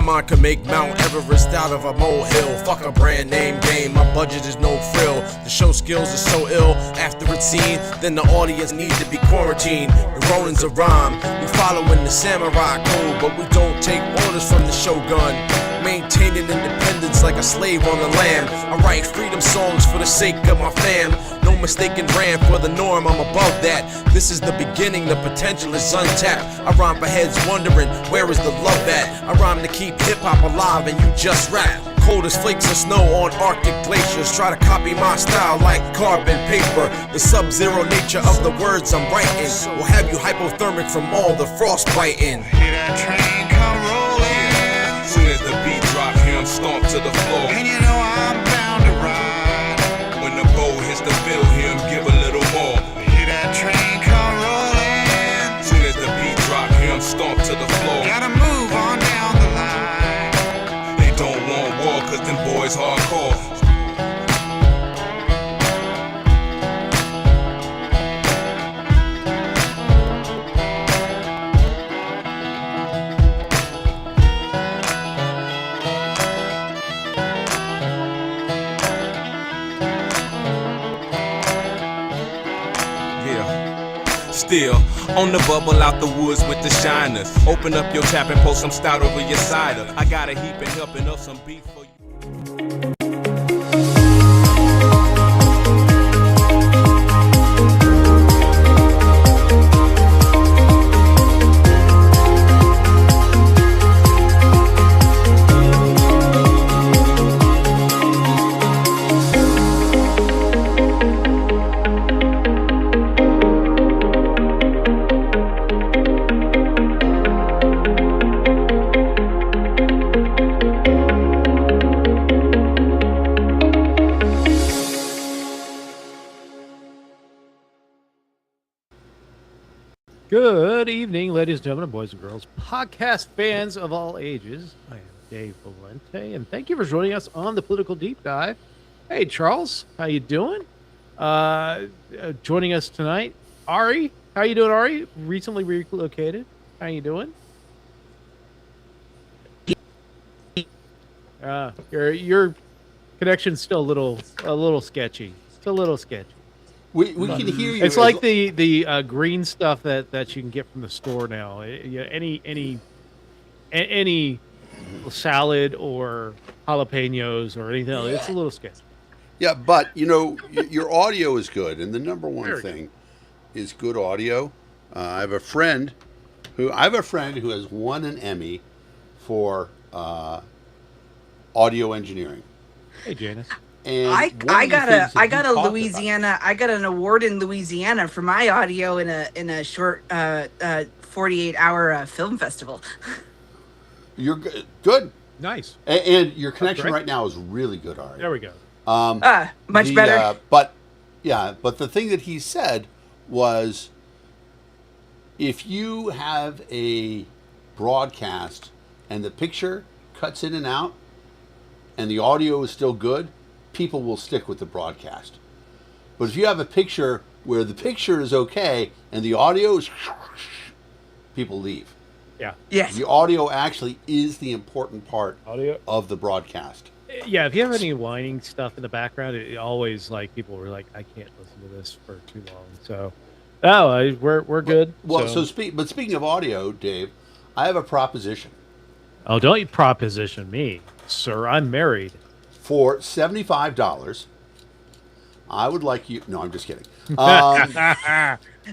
My mind can make Mount Everest out of a molehill. Fuck a brand name game, my budget is no frill. The show skills are so ill, after it's seen, then the audience needs to be quarantined. The Ronin's a rhyme, we following the samurai code, but we don't take orders from the shogun. Maintaining independence like a slave on the lam. I write freedom songs for the sake of my fam. No mistaken ran for the norm, I'm above that. This is the beginning, the potential is untapped. I rhyme for heads wondering, where is the love at? I rhyme to keep hip-hop alive and you just rap. Cold as flakes of snow on Arctic glaciers. Try to copy my style like carbon paper. The sub-zero nature of the words I'm writing will have you hypothermic from all the frostbiting. Hear that train come rolling. Soon as the beat drop, hear him stomp to the floor. And you know I'm bound to ride. When the bow hits the bill, hear him give a little more. Hear that train come rolling. Soon as the beat drop, hear him stomp to the floor. Gotta move on down the line. They don't want war, cause them boys hardcore. Still on the bubble out the woods with the shiners. Open up your tap and pour some stout over your cider. I got a heap and helping up some beef for you. Good evening, ladies and gentlemen, boys and girls, podcast fans of all ages. I am Dave Valente, and thank you for joining us on the Political Deep Dive. Hey, Charles, how you doing? Joining us tonight, Ari. How you doing, Ari? Recently relocated. How you doing? Your connection's still a little sketchy. It's a little sketchy. We can hear you. It's like the green stuff that you can get from the store now. Any salad or jalapenos or anything else, it's a little sketchy. Yeah, but your audio is good, and the number one thing is good audio. I have a friend who has won an Emmy for audio engineering. Hey, Janice. And I got an award in Louisiana for my audio in a short 48-hour film festival. You're good. Nice. And your connection right now is really good, Ari. There we go. Much better. But the thing that he said was, if you have a broadcast and the picture cuts in and out and the audio is still good, people will stick with the broadcast. But if you have a picture where the picture is okay and the audio is, people leave. Yeah. Yes. The audio actually is the important part of the broadcast. Yeah, if you have any whining stuff in the background, it always people were like, I can't listen to this for too long. So, we're good. Well, speaking of audio, Dave, I have a proposition. Oh, don't you proposition me, sir. I'm married. For $75, I would like you... No, I'm just kidding. Hey,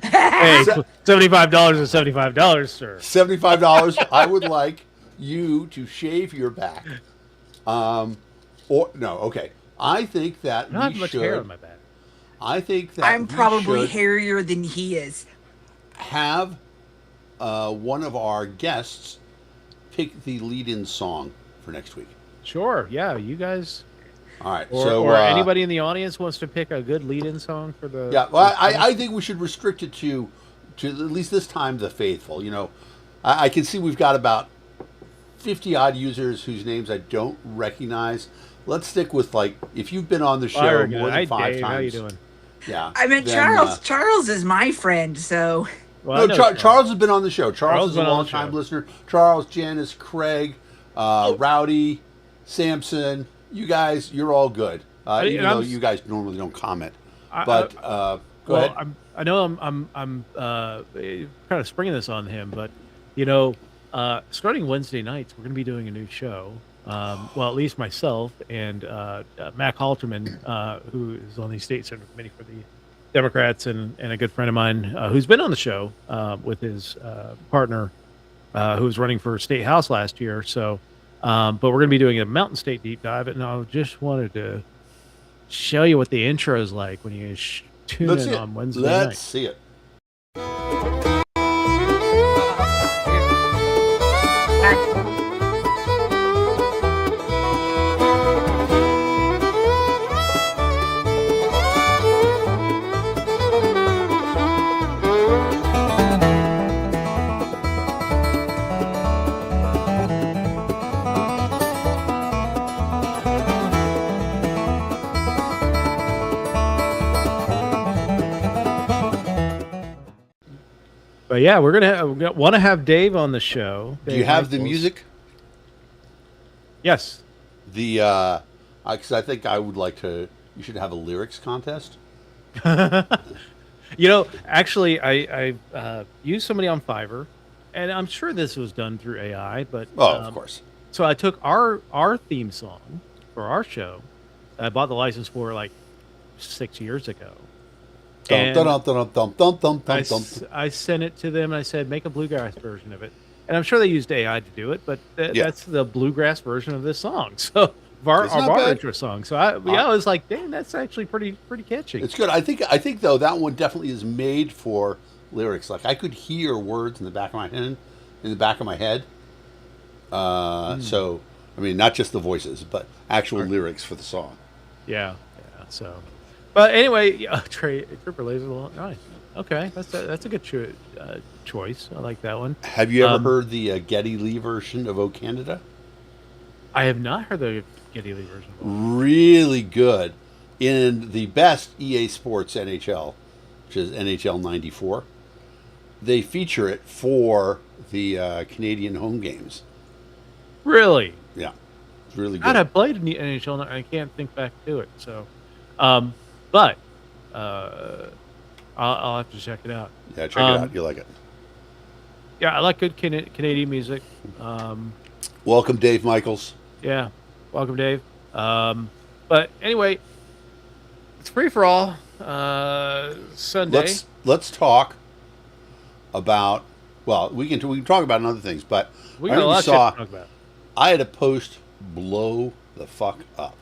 $75 is $75, sir. $75, I would like you to shave your back. I think that I don't have much hair on my back. I think that I'm probably hairier than he is. Have one of our guests pick the lead-in song for next week. Sure, yeah, you guys... All right, or anybody in the audience wants to pick a good lead-in song for the... Yeah, well, I think we should restrict it to at least this time, the faithful. I can see we've got about 50-odd users whose names I don't recognize. Let's stick with, if you've been on the show more than 5 times. How you doing? Yeah. I mean, Charles. Charles is my friend, so... Well, no, Charles has been on the show. Charles is a long-time listener. Charles, Janice, Craig, Rowdy, Samson, you guys, you're all good. Even and though I'm- you guys normally don't comment. I- But I- go ahead. I know I'm kind of springing this on him, but starting Wednesday nights, we're going to be doing a new show. Well, at least myself and Mac Halterman, who is on the state senate committee for the Democrats, and a good friend of mine who's been on the show with his partner, who was running for state house last year. So, but we're going to be doing a Mountain State deep dive, and I just wanted to show you what the intro is like when you tune Let's in see it. on Wednesday Let's night. see it. But yeah, we're gonna want to have Dave on the show. Do Dave you have the Michaels. music? Yes. The because I think I would like to. You should have a lyrics contest. Actually, I used somebody on Fiverr, and I'm sure this was done through AI. But Of course. So I took our theme song for our show. I bought the license for like 6 years ago. And I sent it to them and I said, make a bluegrass version of it. And I'm sure they used AI to do it, but that's the bluegrass version of this song. So of our It's not bad. intro song. So I was like, dang, that's actually pretty catchy. It's good. I think though that one definitely is made for lyrics. Like I could hear words in the back of my head. So I mean, not just the voices, but actual lyrics for the song. Yeah. So, but anyway, Trooper Laser. Nice. Okay, that's a good choice. I like that one. Have you ever heard the Geddy Lee version of "O Canada"? I have not heard the Geddy Lee version. Really good. In the best EA Sports NHL, which is NHL '94, they feature it for the Canadian home games. Really? Yeah, it's really good. God, I played in the NHL. And I can't think back to it. So, but I'll have to check it out. Yeah, check it out. You'll like it. Yeah, I like good Canadian music. Welcome, Dave Michaels. Yeah, welcome, Dave. But anyway, it's free for all. Sunday. Let's talk about. Well, we can talk about other things, but We I got a don't know lot if of you shit saw. to talk about. I had a post blow the fuck up.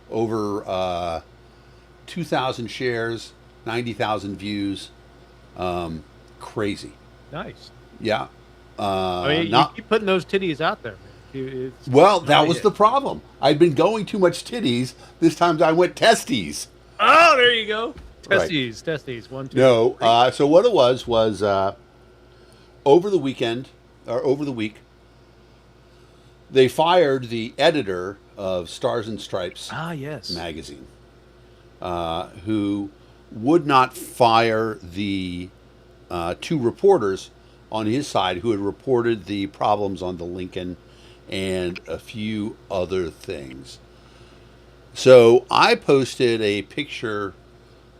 Over 2,000 shares, 90,000 views. Crazy. Nice. Yeah. I mean, not, you keep putting those titties out there, man. well, that was the problem. I'd been going too much titties. This time I went testes. Oh, there you go. Right. Testes. 1, 2. No. So what it was over the weekend, or over the week, they fired the editor of Stars and Stripes Yes. magazine, who would not fire the two reporters on his side who had reported the problems on the Lincoln and a few other things. So I posted a picture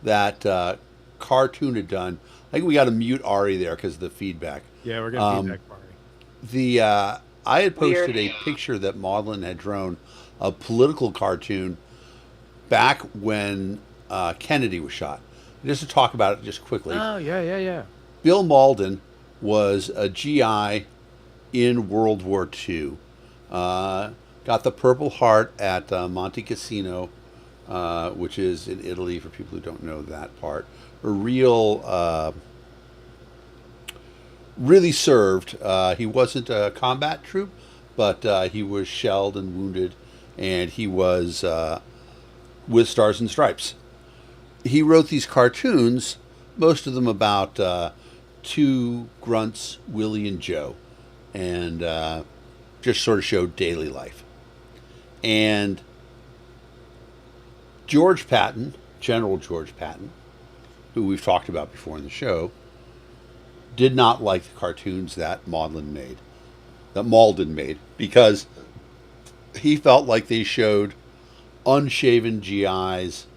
that Cartoon had done. I think we got to mute Ari there because of the feedback. Yeah, we're getting feedback, Barney. I had posted a picture that Maudlin had drawn, a political cartoon, back when Kennedy was shot. Just to talk about it just quickly. Oh, yeah. Bill Malden was a GI in World War II. Got the Purple Heart at Monte Cassino, which is in Italy, for people who don't know that part. A real, really served. He wasn't a combat troop, but he was shelled and wounded, and he was with Stars and Stripes. He wrote these cartoons, most of them about two grunts, Willie and Joe, and just sort of showed daily life. And George Patton, General George Patton, who we've talked about before in the show, did not like the cartoons that Maudlin made. that Malden made, because he felt like they showed unshaven GIs,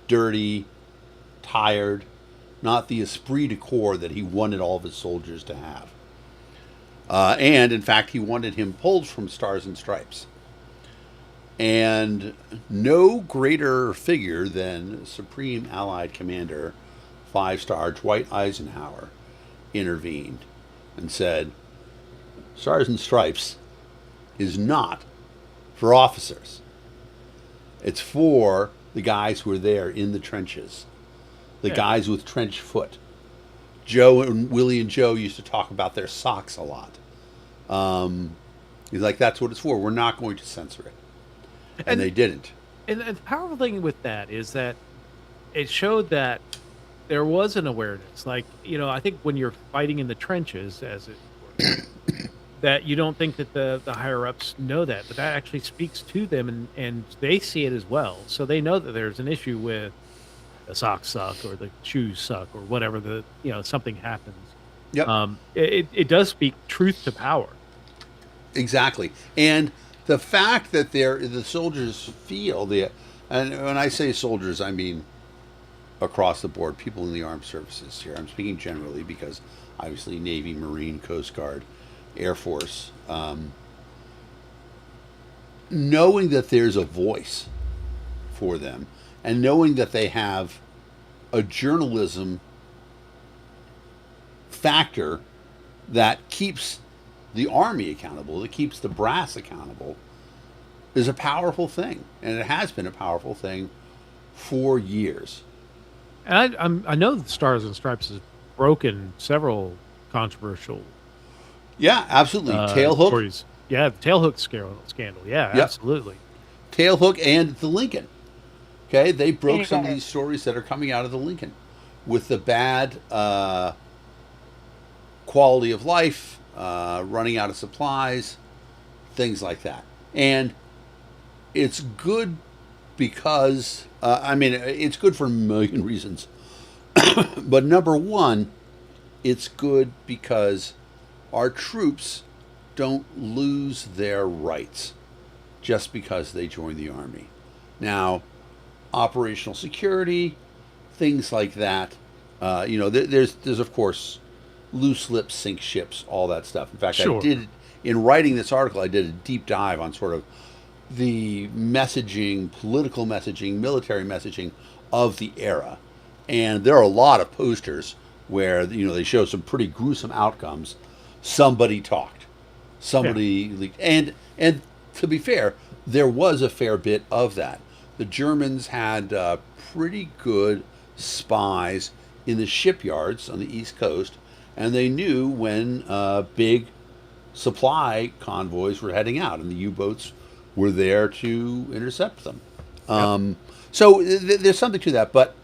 dirty, tired, not the esprit de corps that he wanted all of his soldiers to have. And in fact, he wanted him pulled from Stars and Stripes. And no greater figure than Supreme Allied Commander 5-star Dwight Eisenhower intervened and said, Stars and Stripes is not for officers. It's for the guys who are there in the trenches, the guys with trench foot. Joe and Willie and Joe used to talk about their socks a lot. He's like, that's what it's for. We're not going to censor it. And they didn't. And the powerful thing with that is that it showed that there was an awareness. Like, I think when you're fighting in the trenches, as it were, that you don't think that the higher ups know that, but that actually speaks to them, and they see it as well. So they know that there's an issue with the socks suck or the shoes suck or whatever, something happens. Yep. It does speak truth to power. Exactly. And the fact that the soldiers feel and when I say soldiers, I mean across the board, people in the armed services here. I'm speaking generally because obviously Navy, Marine, Coast Guard, Air Force, knowing that there's a voice for them and knowing that they have a journalism factor that keeps the Army accountable, that keeps the brass accountable, is a powerful thing. And it has been a powerful thing for years. And I know that Stars and Stripes has broken several controversial Yeah, absolutely. Tailhook. stories. Yeah, the tailhook scandal. Yeah, Yep. absolutely. Tailhook and the Lincoln. Okay, they broke some of these stories that are coming out of the Lincoln with the bad quality of life, running out of supplies, things like that. And it's good because, it's good for a million reasons. But number one, it's good because our troops don't lose their rights just because they join the Army. Now, operational security, things like that, there's of course loose lips sink ships, all that stuff. In fact, Sure. in writing this article, I did a deep dive on sort of the messaging, political messaging, military messaging of the era. And there are a lot of posters where, they show some pretty gruesome outcomes. Somebody talked. Somebody leaked. And to be fair, there was a fair bit of that. The Germans had pretty good spies in the shipyards on the East Coast, and they knew when big supply convoys were heading out, and the U-boats were there to intercept them. So there's something to that, but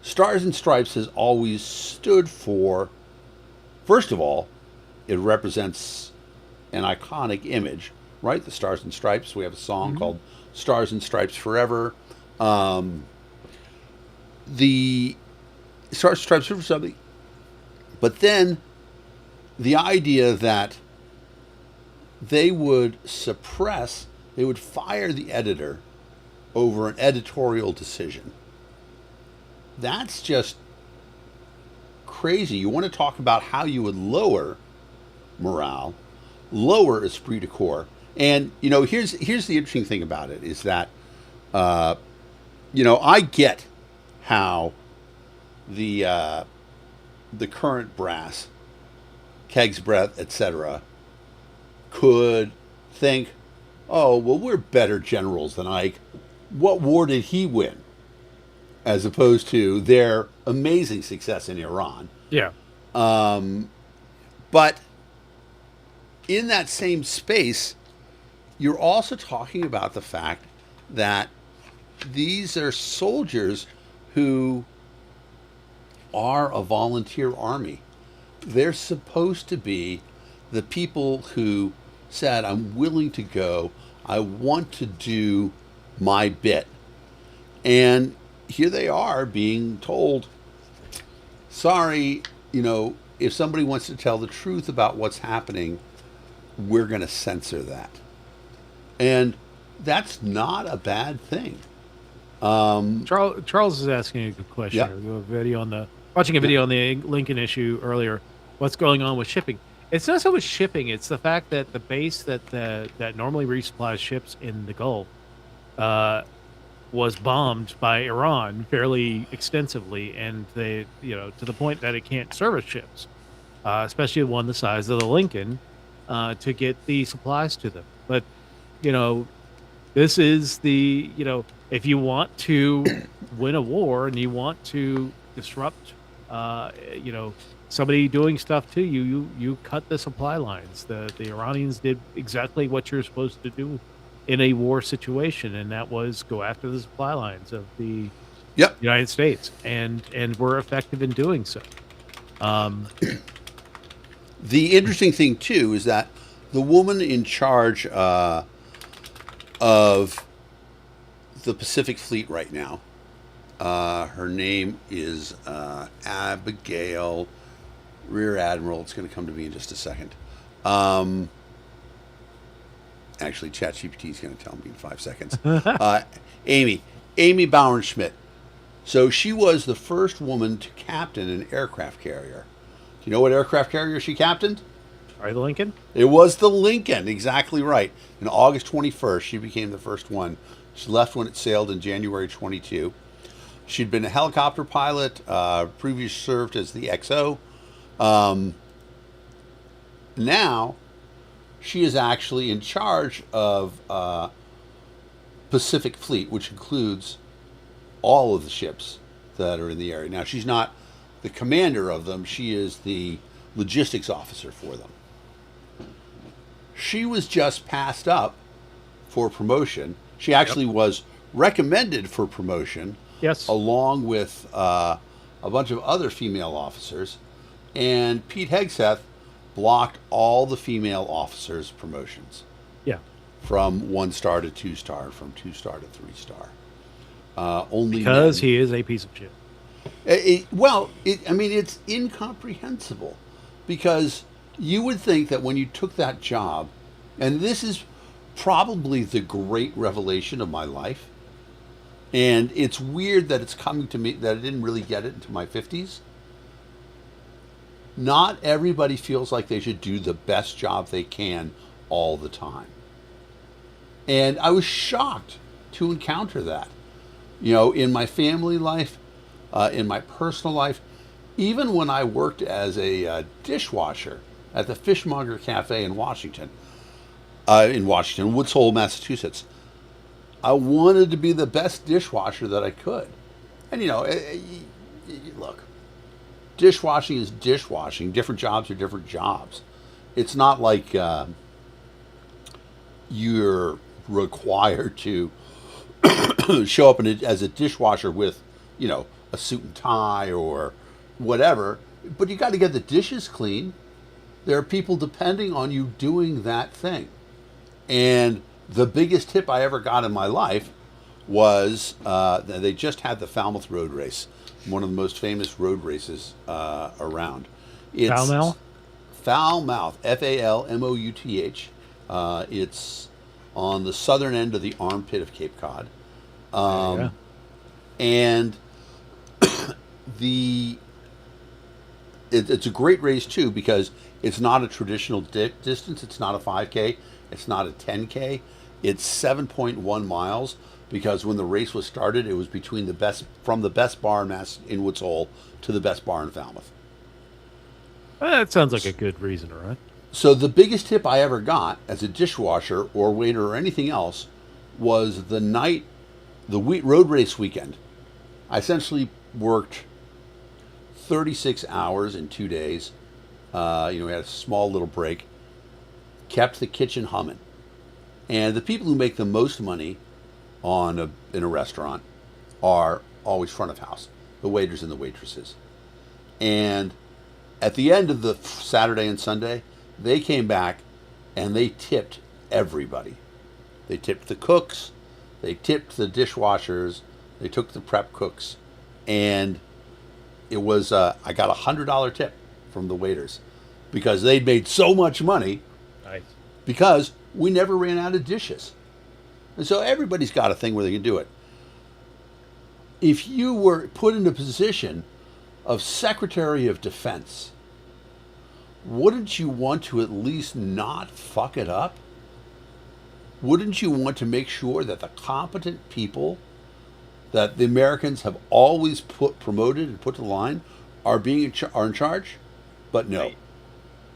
Stars and Stripes has always stood for, first of all, it represents an iconic image, right? The Stars and Stripes. We have a song called Stars and Stripes Forever. The Stars and Stripes for something. But then the idea that they would fire the editor over an editorial decision. That's just crazy. You want to talk about how you would lower morale, lower esprit de corps. And, here's the interesting thing about it is that, I get how the current brass, Keg's Breath, etc., could think, oh, well, we're better generals than Ike. What war did he win? As opposed to their amazing success in Iran. Yeah. But in that same space, you're also talking about the fact that these are soldiers who are a volunteer army. They're supposed to be the people who said, I'm willing to go. I want to do my bit. And here they are being told, sorry, if somebody wants to tell the truth about what's happening, we're going to censor that. And that's not a bad thing. Charles is asking a good question. Yep. Watching a video on the Lincoln issue earlier. What's going on with shipping? It's not so much shipping. It's the fact that the base that normally resupplies ships in the Gulf was bombed by Iran fairly extensively, and they, to the point that it can't service ships, especially one the size of the Lincoln, to get the supplies to them. But this is if you want to win a war and you want to disrupt, somebody doing stuff to you, you cut the supply lines. The Iranians did exactly what you're supposed to do in a war situation, and that was go after the supply lines of the United States, and were effective in doing so. The interesting thing too is that the woman in charge of the Pacific Fleet right now, her name is Abigail, Rear Admiral. It's going to come to me in just a second. Actually, ChatGPT is going to tell me in 5 seconds. Amy Bauernschmidt. So she was the first woman to captain an aircraft carrier. Do you know what aircraft carrier she captained? Right, the Lincoln? It was the Lincoln, exactly right. On August 21st, she became the first one. She left when it sailed in January 22. She'd been a helicopter pilot, previously served as the XO. Now, she is actually in charge of Pacific Fleet, which includes all of the ships that are in the area. Now, she's not the commander of them. She is the logistics officer for them. She was just passed up for promotion. She actually was recommended for promotion, yes, along with a bunch of other female officers. And Pete Hegseth blocked all the female officers' promotions. Yeah. From 1-star to 2-star, from 2-star to 3-star. Only because men. he is a piece of shit. It's incomprehensible, because you would think that when you took that job, and this is probably the great revelation of my life, and it's weird that it's coming to me, that I didn't really get it into my 50s. Not everybody feels like they should do the best job they can all the time. And I was shocked to encounter that. In my family life, in my personal life, even when I worked as a dishwasher at the Fishmonger Cafe in Washington, Woods Hole, Massachusetts, I wanted to be the best dishwasher that I could. And, look, dishwashing is dishwashing. Different jobs are different jobs. It's not like you're required to show up as a dishwasher with, a suit and tie or whatever. But you got to get the dishes clean. There are people depending on you doing that thing. And the biggest tip I ever got in my life was they just had the Falmouth Road Race, one of the most famous road races around. It's Falmouth? Falmouth, Falmouth. It's on the southern end of the armpit of Cape Cod. And it's a great race too, because it's not a traditional distance. It's not a 5K. It's not a 10K. It's 7.1 miles, because when the race was started, it was from the best bar in Woods Hole to the best bar in Falmouth. That sounds like a good reason, right? So the biggest tip I ever got as a dishwasher or waiter or anything else was the road race weekend. I essentially worked 36 hours in 2 days. We had a small little break, kept the kitchen humming. And the people who make the most money in a restaurant are always front of house, the waiters and the waitresses. And at the end of the Saturday and Sunday, they came back and they tipped everybody. They tipped the cooks, they tipped the dishwashers, they took the prep cooks, and it was I got $100 tip from the waiters, because they'd made so much money. Nice. because we never ran out of dishes. And so everybody's got a thing where they can do it. If you were put in a position of Secretary of Defense, wouldn't you want to at least not fuck it up? Wouldn't you want to make sure that the competent people that the Americans have always promoted and put to the line are in charge? But no.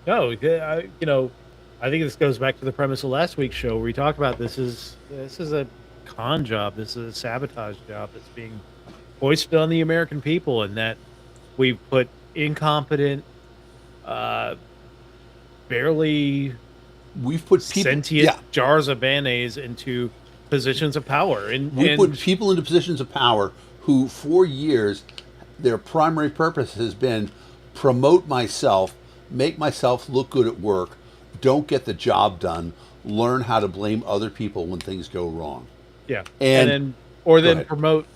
No, I think this goes back to the premise of last week's show where we talked about this is a con job, this is a sabotage job that's being hoisted on the American people, and that we've put incompetent, barely we've put people, sentient jars of mayonnaise into positions of power, and we put people into positions of power who, for years, their primary purpose has been promote myself, make myself look good at work, don't get the job done, learn how to blame other people when things go wrong. Yeah, and then promote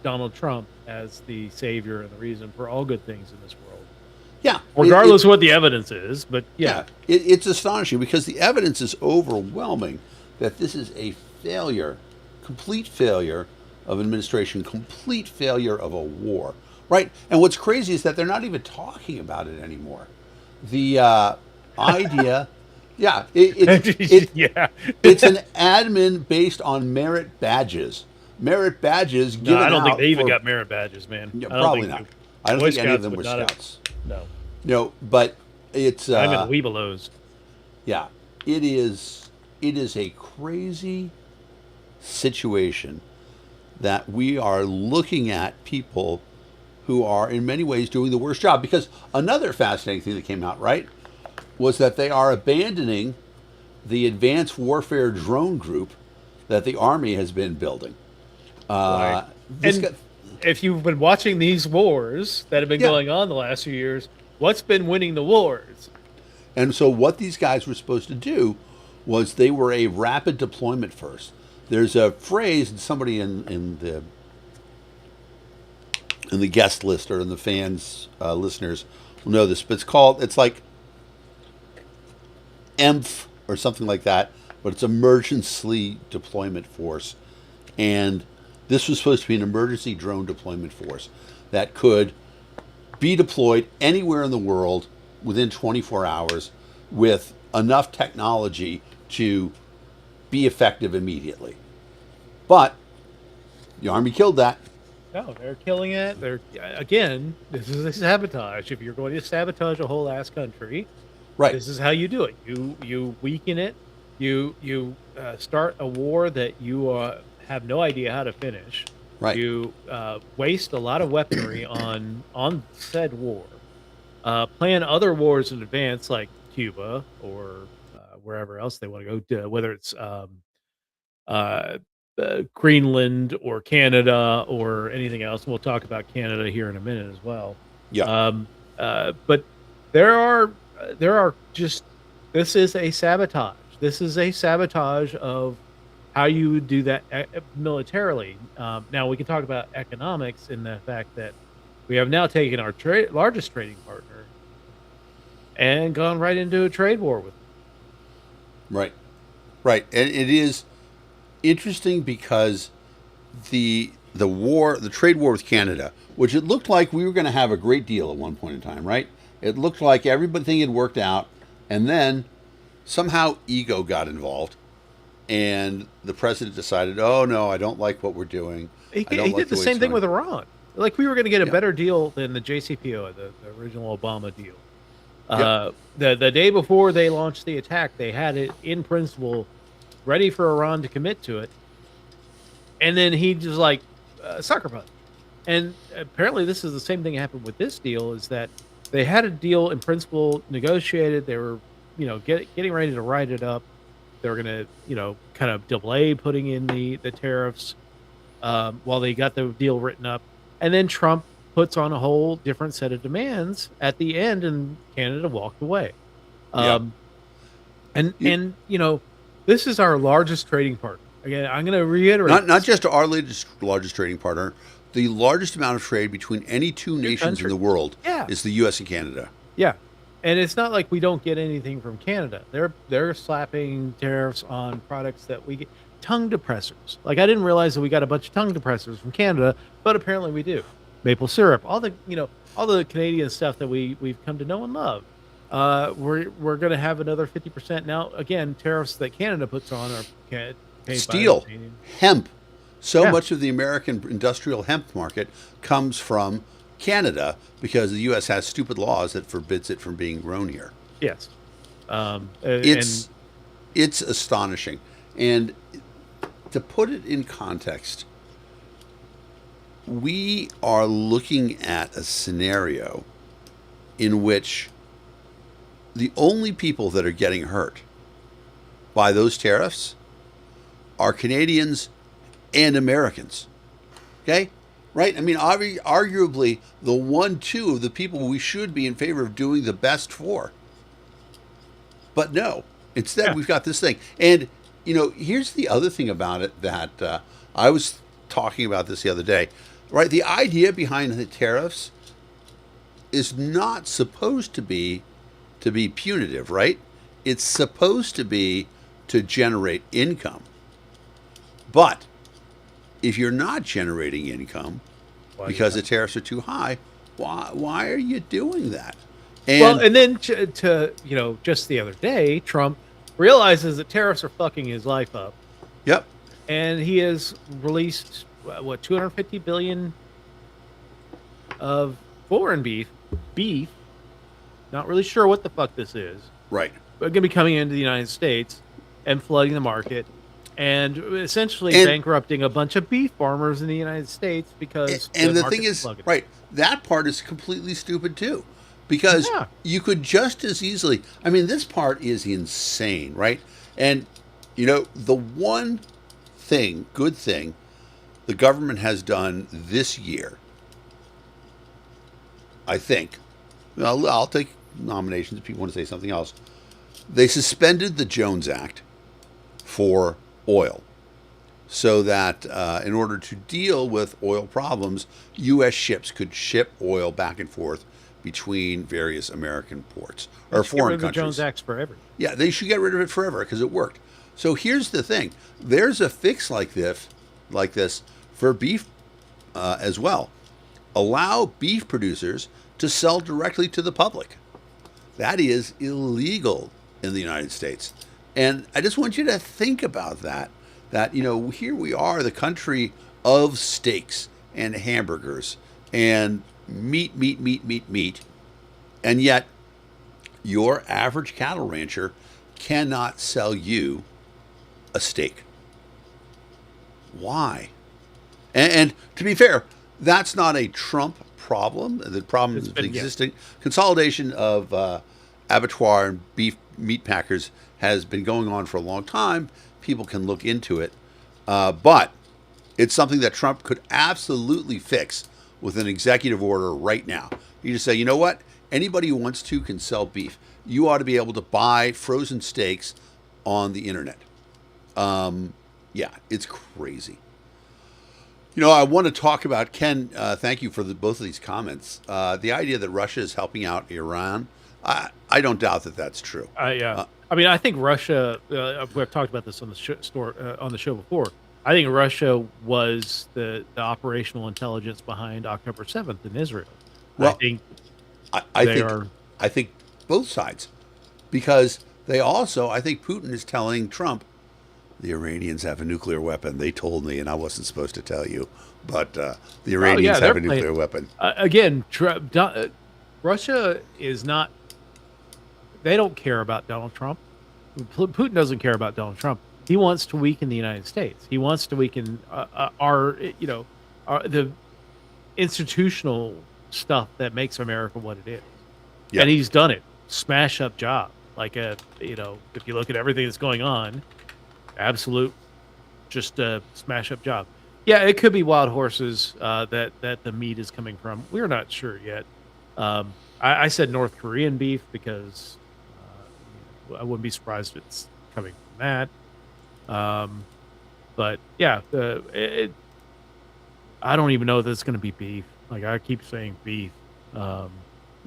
Donald Trump as the savior and the reason for all good things in this world. Yeah, regardless of what the evidence is, but it's astonishing because the evidence is overwhelming that this is a failure, complete failure of administration, complete failure of a war, right? And what's crazy is that they're not even talking about it anymore. The idea, it's an admin based on merit badges. Merit badges given out. I don't think they even got merit badges, man. Yeah, probably not. I don't think any of them were scouts. No, but it's I'm in Weebelows. Yeah, it is a crazy situation that we are looking at people who are in many ways doing the worst job. Because another fascinating thing that came out, right, was that they are abandoning the advanced warfare drone group that the Army has been building. If you've been watching these wars that have been going on the last few years, what's been winning the wars? And so what these guys were supposed to do was they were a rapid deployment first. There's a phrase, and somebody in the guest list or in the fans listeners will know this, but it's like EMF or something like that, but it's emergency deployment force. And this was supposed to be an emergency drone deployment force that could be deployed anywhere in the world within 24 hours with enough technology to be effective immediately. But the Army killed that. No, they're killing it. This is a sabotage. If you're going to sabotage a whole ass country, right, this is how you do it. You weaken it. You start a war that you have no idea how to finish. Right. You waste a lot of weaponry on said war. Plan other wars in advance, like Cuba or wherever else they want to go to, whether it's Greenland or Canada or anything else. We'll talk about Canada here in a minute as well. Yeah. But there are just, this is a sabotage. This is a sabotage of how you would do that militarily. Now we can talk about economics in the fact that we have now taken our largest trading partner and gone right into a trade war with them. Right. And it is interesting because the trade war with Canada, which it looked like we were going to have a great deal at one point in time, right? It looked like everything had worked out, and then somehow ego got involved, and the president decided, oh no, I don't like what we're doing. He did the same thing with Iran. Like, we were going to get a better deal than the JCPOA, the original Obama deal. The day before they launched the attack, they had it in principle ready for Iran to commit to it, and then he just sucker punch. And apparently this is the same thing happened with this deal, is that they had a deal in principle negotiated. They were getting ready to write it up. They were going to kind of delay putting in the tariffs while they got the deal written up, and then Trump puts on a whole different set of demands at the end, and Canada walked away. And this is our largest trading partner. Again, I'm going to reiterate. Not just our largest trading partner, the largest amount of trade between any two nations in the world is the U.S. and Canada. Yeah. and it's not like we don't get anything from Canada. They're slapping tariffs on products that we get. Tongue depressors. Like, I didn't realize that we got a bunch of tongue depressors from Canada, but apparently we do. Maple syrup, all the Canadian stuff that we've come to know and love. We're going to have another 50% now. Again, tariffs that Canada puts on are paid by the Steel, Canadian. hemp. So Yeah. much of the American industrial hemp market comes from Canada because the U.S. has stupid laws that forbids it from being grown here. Yes. It's astonishing. And to put it in context, we are looking at a scenario in which the only people that are getting hurt by those tariffs are Canadians and Americans. Okay? Right? I mean, arguably, the 1-2 of the people we should be in favor of doing the best for. But no, instead, Yeah. we've got this thing. And, here's the other thing about it that I was talking about this the other day. Right? The idea behind the tariffs is not supposed to be punitive, right? It's supposed to be to generate income. But if you're not generating income because the tariffs are too high, why are you doing that? And then just the other day, Trump realizes that tariffs are fucking his life up, Yep. and he has released 250 billion of foreign beef. Not really sure what the fuck this is. Right. But going to be coming into the United States and flooding the market, and essentially And- bankrupting a bunch of beef farmers in the United States because And the market's thing is, slugging. right, that part is completely stupid too. Because Yeah. you could just as easily, I mean, this part is insane, right? And, the one good thing the government has done this year, I think, I'll take nominations if people want to say something else. They suspended the Jones Act for oil so that in order to deal with oil problems, U.S. ships could ship oil back and forth between various American ports or Let's get rid foreign of the countries. Jones Act's forever. Yeah, they should get rid of it forever because it worked. So here's the thing: there's a fix like this for beef as well. Allow beef producers to sell directly to the public. That is illegal in the United States, and I just want you to think about that. That here we are, the country of steaks and hamburgers and meat, and yet your average cattle rancher cannot sell you a steak. Why? And to be fair, that's not a Trump problem. The problem is the existing consolidation of abattoir and beef meat packers has been going on for a long time. People can look into it. But it's something that Trump could absolutely fix with an executive order right now. You just say, you know what? Anybody who wants to can sell beef. You ought to be able to buy frozen steaks on the internet. Yeah, it's crazy. I want to talk about, Ken, thank you for both of these comments. The idea that Russia is helping out Iran, I don't doubt that that's true. I mean, I think Russia. We've talked about this on the show before. I think Russia was the operational intelligence behind October 7th in Israel. Well, I I think both sides, because they also, I think Putin is telling Trump, the Iranians have a nuclear weapon. They told me, and I wasn't supposed to tell you, but the Iranians have a nuclear weapon. Again, Russia is not. They don't care about Donald Trump. Putin doesn't care about Donald Trump. He wants to weaken the United States. He wants to weaken the institutional stuff that makes America what it is. Yep. And he's done it. Smash up job. Like if you look at everything that's going on, absolute, just a smash up job. Yeah, it could be wild horses that the meat is coming from. We're not sure yet. I said North Korean beef because I wouldn't be surprised if it's coming from that. But yeah, I don't even know that it's going to be beef. Like I keep saying beef.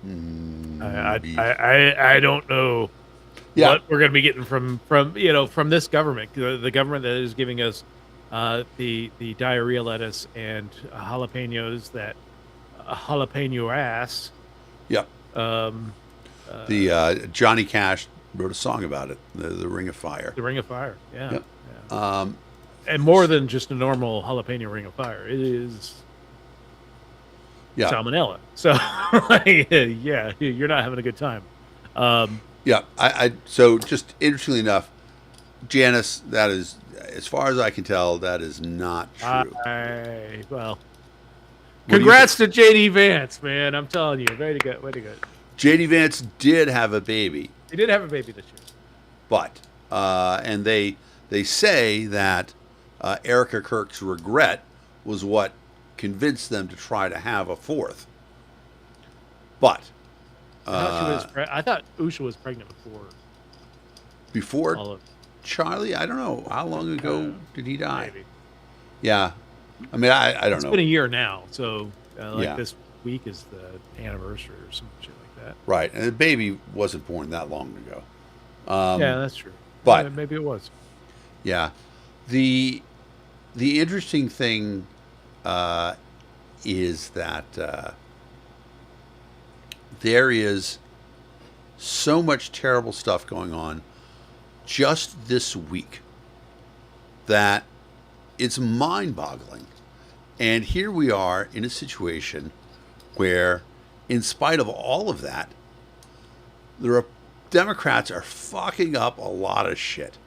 I don't know Yeah. what we're going to be getting from from this government, the government that is giving us the diarrhea lettuce and jalapenos that jalapeno ass. Yeah. Um, The Johnny Cash wrote a song about it, the Ring of Fire. the Ring of Fire, yeah, Yep. yeah. And more than just a normal jalapeno Ring of Fire, it is Yeah. salmonella. So yeah, you're not having a good time. Yeah. So just interestingly enough, Janice, that is, as far as I can tell, that is not true. Well, What do you congrats to JD Vance, man. I'm telling you, way to go, way to go. JD Vance did have a baby, He did have a baby this year. but and they say that Erica Kirk's regret was what convinced them to try to have a fourth. But I thought Usha was pregnant before all of Charlie, I don't know how long ago did he die. maybe. Yeah, I mean, I don't It's know. been a year now, so Yeah. this week is the anniversary or some shit like that. Right, and the baby wasn't born that long ago. Yeah, that's true. but- Yeah, maybe it was. Yeah, the interesting thing is that there is so much terrible stuff going on just this week that it's mind-boggling. And here we are in a situation where, in spite of all of that, the Democrats are fucking up a lot of shit.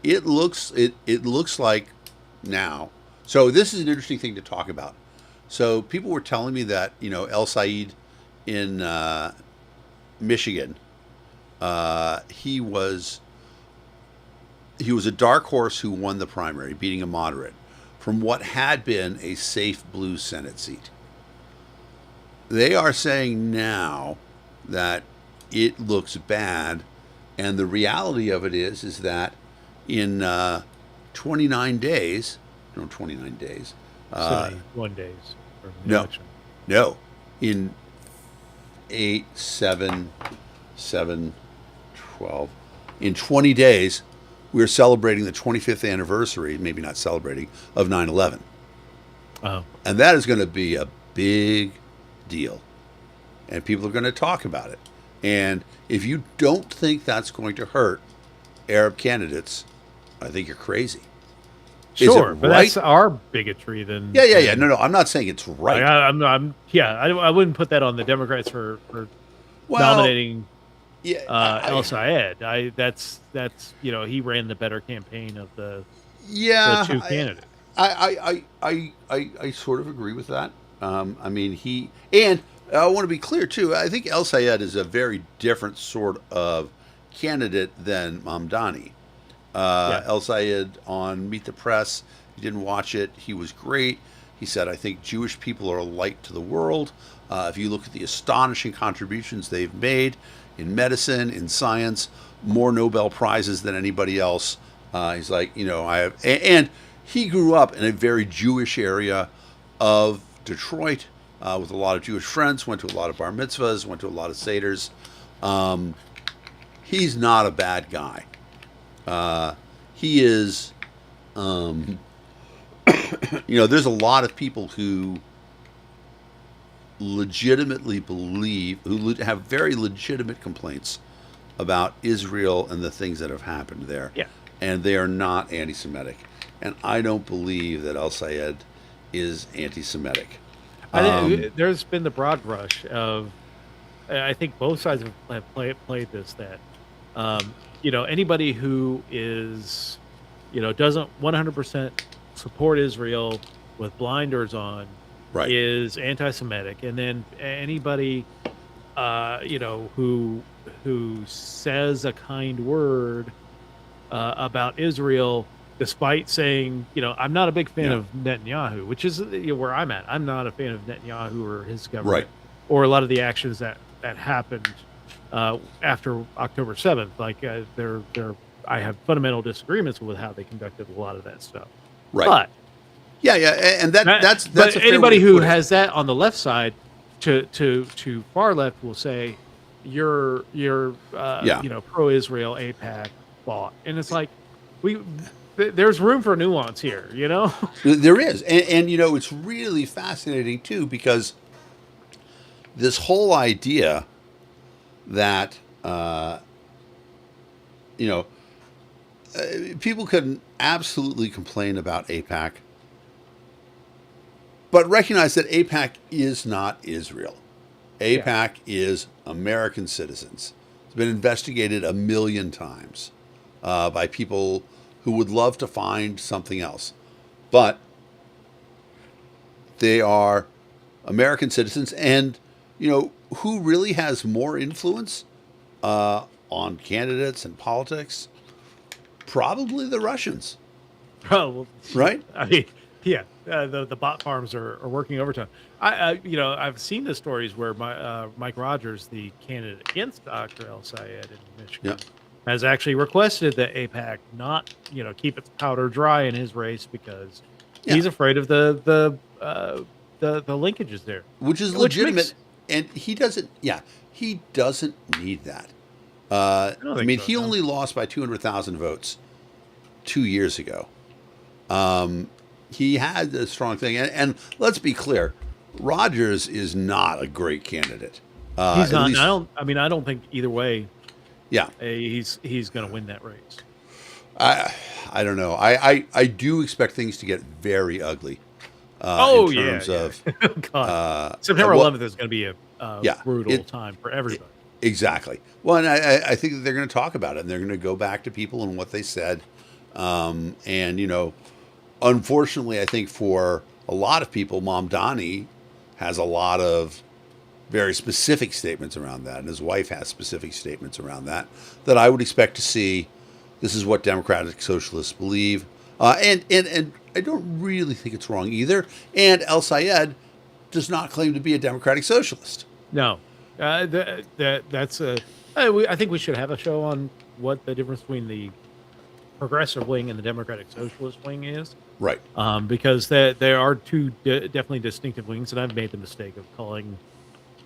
It looks like now. So this is an interesting thing to talk about. So people were telling me that El Said in Michigan, he was a dark horse who won the primary, beating a moderate from what had been a safe blue Senate seat. They are saying now that it looks bad, and the reality of it is that in 29 days, 29 days, 71 days from the no. election. no, in 8, 7, 7, 12, in 20 days, we're celebrating the 25th anniversary, maybe not celebrating, of 9/11. Oh, And that is going to be a big deal. And people are going to talk about it. And if you don't think that's going to hurt Arab candidates, I think you're crazy. Is it sure, but right? that's our bigotry. Then Yeah. No, I'm not saying it's right. I wouldn't put that on the Democrats for Well, nominating yeah, El Sayed. That's he ran the better campaign of the two candidates. I sort of agree with that. I mean, I want to be clear too. I think El Sayed is a very different sort of candidate than Mamdani. El Sayed on Meet the Press, you didn't watch it. He was great. He said, I think Jewish people are a light to the world. If you look at the astonishing contributions they've made in medicine, in science, more Nobel Prizes than anybody else. He's like, I have, and he grew up in a very Jewish area of Detroit with a lot of Jewish friends, went to a lot of bar mitzvahs, went to a lot of seders. He's not a bad guy. He is, there's a lot of people who legitimately believe, who have very legitimate complaints about Israel and the things that have happened there. Yeah. And they are not anti-Semitic. And I don't believe that El Sayed is anti-Semitic. I think there's been the broad brush of, I think both sides have played this, that, anybody who is, doesn't 100% support Israel with blinders on, Right. is anti-Semitic, and then anybody, who says a kind word about Israel, despite saying, I'm not a big fan of Netanyahu, which is where I'm at. I'm not a fan of Netanyahu or his government, Right. or a lot of the actions that happened after October 7th. Like I have fundamental disagreements with how they conducted a lot of that stuff. Right. But Yeah, and that's but a fair anybody way to who put it. has that on the left side to far left will say you're Yeah. pro-Israel APAC bought, and it's like there's room for nuance here, There is. And it's really fascinating, too, because this whole idea that, you know, people can absolutely complain about APAC, but recognize that APAC is not Israel. APAC is American citizens. It's been investigated 1,000,000 times by people who would love to find something else. But they are American citizens. And, who really has more influence on candidates and politics? Probably the Russians, Oh, well, right? I mean, yeah, the bot farms are working overtime. I've seen the stories where Mike Rogers, the candidate against Dr. El Sayed in Michigan, has actually requested that APAC not, keep its powder dry in his race because he's afraid of the linkages there, Which is which legitimate. makes- And he doesn't need that. I don't think so, he no. only lost by 200,000 votes 2 years ago. He had a strong thing. And let's be clear, Rogers is not a great candidate. He's at not. least- I don't think either way Yeah. he's going to win that race. I don't know. I do expect things to get very ugly. Oh, in terms of God. September what- 11th is going to be a Yeah, brutal it- time for everybody. Exactly. Well, and I think that they're going to talk about it, and they're going to go back to people and what they said. And, unfortunately, I think for a lot of people, Mamdani has a lot of very specific statements around that, and his wife has specific statements around that I would expect to see. This is what democratic socialists believe. And I don't really think it's wrong either. And El Sayed does not claim to be a democratic socialist. No, that's I think we should have a show on what the difference between the progressive wing and the democratic socialist wing is, Right. because there are two definitely distinctive wings, and I've made the mistake of calling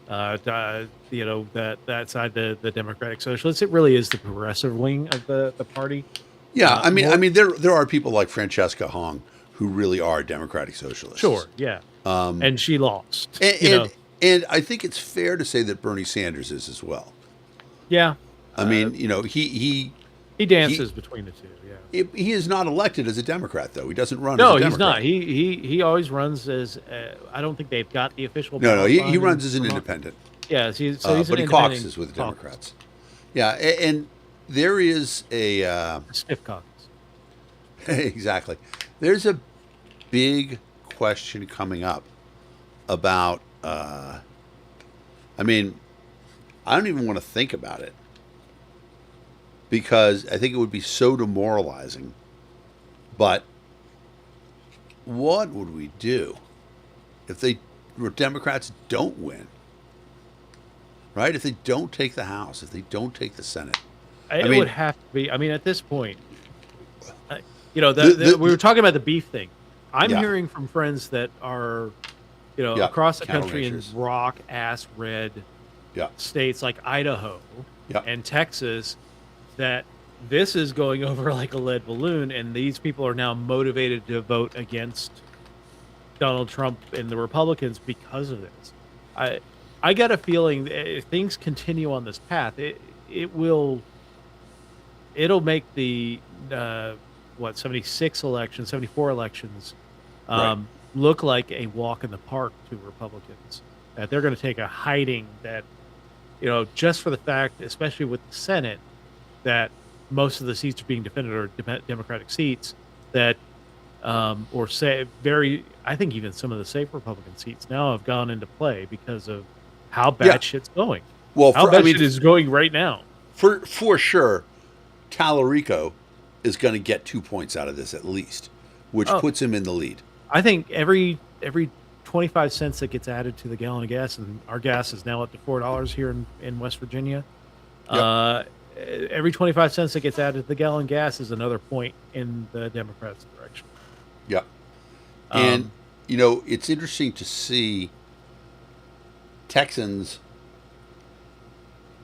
that side the democratic socialists. It really is the progressive wing of the party. Yeah, I more- mean, there are people like Francesca Hong who really are democratic socialists. Sure, yeah, and she lost. And I think it's fair to say that Bernie Sanders is as well. Yeah, I mean, he he dances between the two. Yeah. he is not elected as a Democrat, though. He doesn't run. No, as a he's Democrat. not. He always runs as. I don't think they've got the official. No, ballot he line runs as an in- independent. Yeah, he's But an he independent caucuses with the caucus. Democrats. Yeah, and there is a Stiff caucus. exactly. There's a big question coming up about. I mean, I don't even want to think about it because I think it would be so demoralizing. But what would we do if Democrats don't win? Right? If they don't take the House, if they don't take the Senate. It mean- would have to be. I mean, at this point, we The- were talking about the beef thing. I'm Yeah. hearing from friends that are, Yeah, across the cattle country in ranchers. rock ass red Yeah. states like Idaho Yeah. and Texas that this is going over like a lead balloon, and these people are now motivated to vote against Donald Trump and the Republicans because of this. I got a feeling that if things continue on this path, it'll make the 74 elections Right. look like a walk in the park to Republicans. That they're going to take a hiding that, just for the fact, especially with the Senate, that most of the seats are being defended are Democratic seats that, or say I think even some of the safe Republican seats now have gone into play because of how bad Yeah. shit's going. Well, How bad shit is going right now. for sure, Tallarico is going to get 2 points out of this at least, which Oh. puts him in the lead. I think every 25 cents that gets added to the gallon of gas, and our gas is now up to $4 here in West Virginia. Every 25 cents that gets added to the gallon of gas is another point in the Democrats' direction. Yeah. And, it's interesting to see Texans,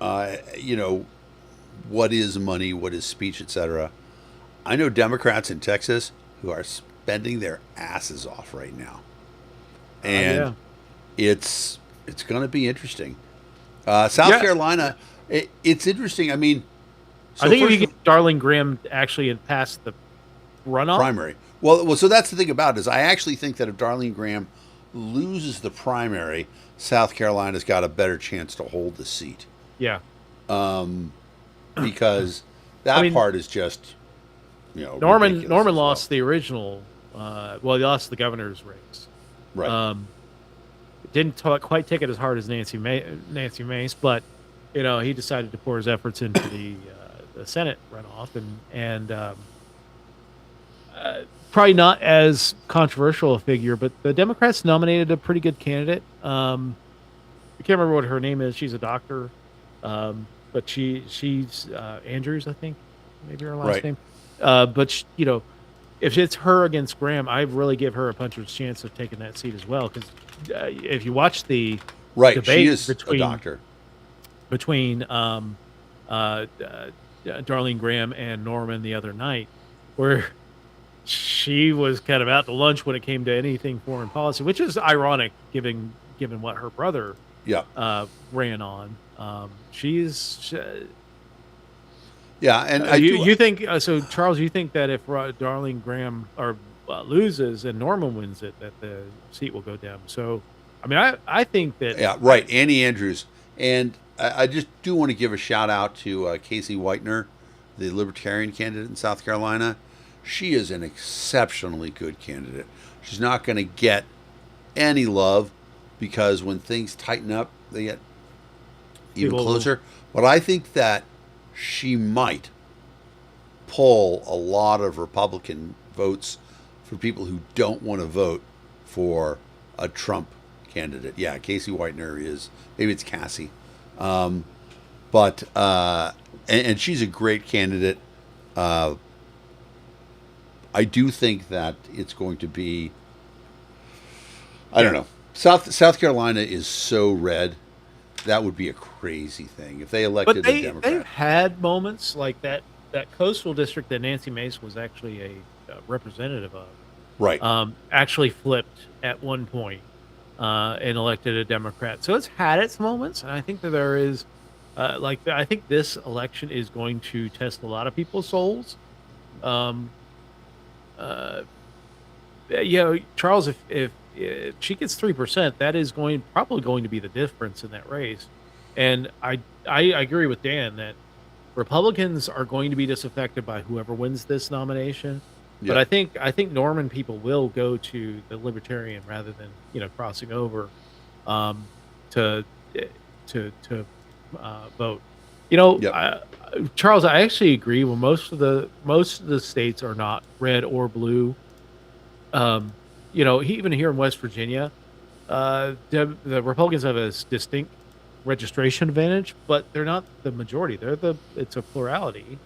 you know, what is money, what is speech, etc. I know Democrats in Texas who are spending their asses off right now, and it's going to be interesting. South Carolina, it's interesting. I mean, so I think if first you get Darling Graham actually past the runoff primary. Well, so that's the thing about it is I actually think that if Darlene Graham loses the primary, South Carolina's got a better chance to hold the seat. Yeah. Because that part is just, you know, Norman lost the original. Well, he lost the governor's race. Right. Didn't quite take it as hard as Nancy Mace, but you know he decided to pour his efforts into the Senate runoff, and probably not as controversial a figure, but the Democrats nominated a pretty good candidate. I can't remember what her name is. She's a doctor, but she's Andrews, I think, maybe her last name. But you know, if it's her against Graham, I really give her a puncher's chance of taking that seat as well. Because if you watch the debate she is between a doctor. Darlene Graham and Norman the other night, where she was kind of out to lunch when it came to anything foreign policy, which is ironic given what her brother ran on. And you think so, Charles? You think that if Darlene Graham loses and Norman wins it, that the seat will go down? So, I mean, I think that right. Annie Andrews, and I just do want to give a shout out to Casey Whitener, the Libertarian candidate in South Carolina. She is an exceptionally good candidate. She's not going to get any love because when things tighten up, they get even closer. But I think that she might pull a lot of Republican votes for people who don't want to vote for a Trump candidate. Yeah, Casey Whitener is, maybe it's Cassie. And she's a great candidate. I do think that it's going to be, I don't know. South Carolina is so red. That would be a crazy thing if they elected a Democrat. They've had moments like that coastal district that Nancy Mace was actually a representative of. Right. Actually flipped at one point and elected a Democrat. So it's had its moments, and I think that there is, I think this election is going to test a lot of people's souls. Charles, if she gets 3%, that is probably going to be the difference in that race. And I agree with Dan that Republicans are going to be disaffected by whoever wins this nomination. But I think Norman people will go to the Libertarian rather than crossing over to vote. Charles, I actually agree. Well, most of the states are not red or blue. Even here in West Virginia, the Republicans have a distinct registration advantage, but they're not the majority. It's a plurality,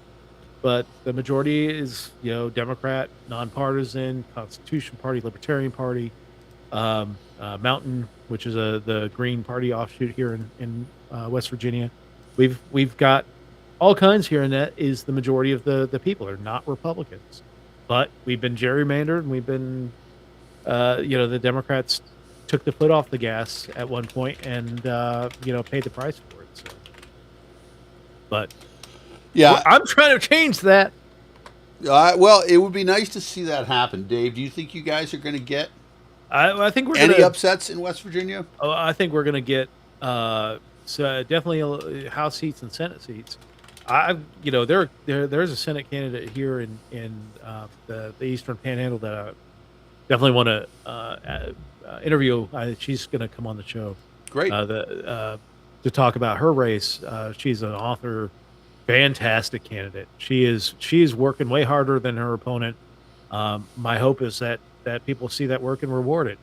but the majority is Democrat, nonpartisan, Constitution Party, Libertarian Party, Mountain, which is the Green Party offshoot here in West Virginia. We've got all kinds here, and that is the majority of the people are not Republicans. But we've been gerrymandered, and we've been, the Democrats took the foot off the gas at one point and, paid the price for it. So. But, I'm trying to change that. Well, it would be nice to see that happen. Dave, do you think you guys are going to get I think we're any upsets in West Virginia? Oh, I think we're going to get definitely House seats and Senate seats. There's a Senate candidate here in the Eastern Panhandle that I definitely want to interview. She's going to come on the show. Great. To talk about her race. She's an author, fantastic candidate. She's working way harder than her opponent. My hope is that people see that work and reward it.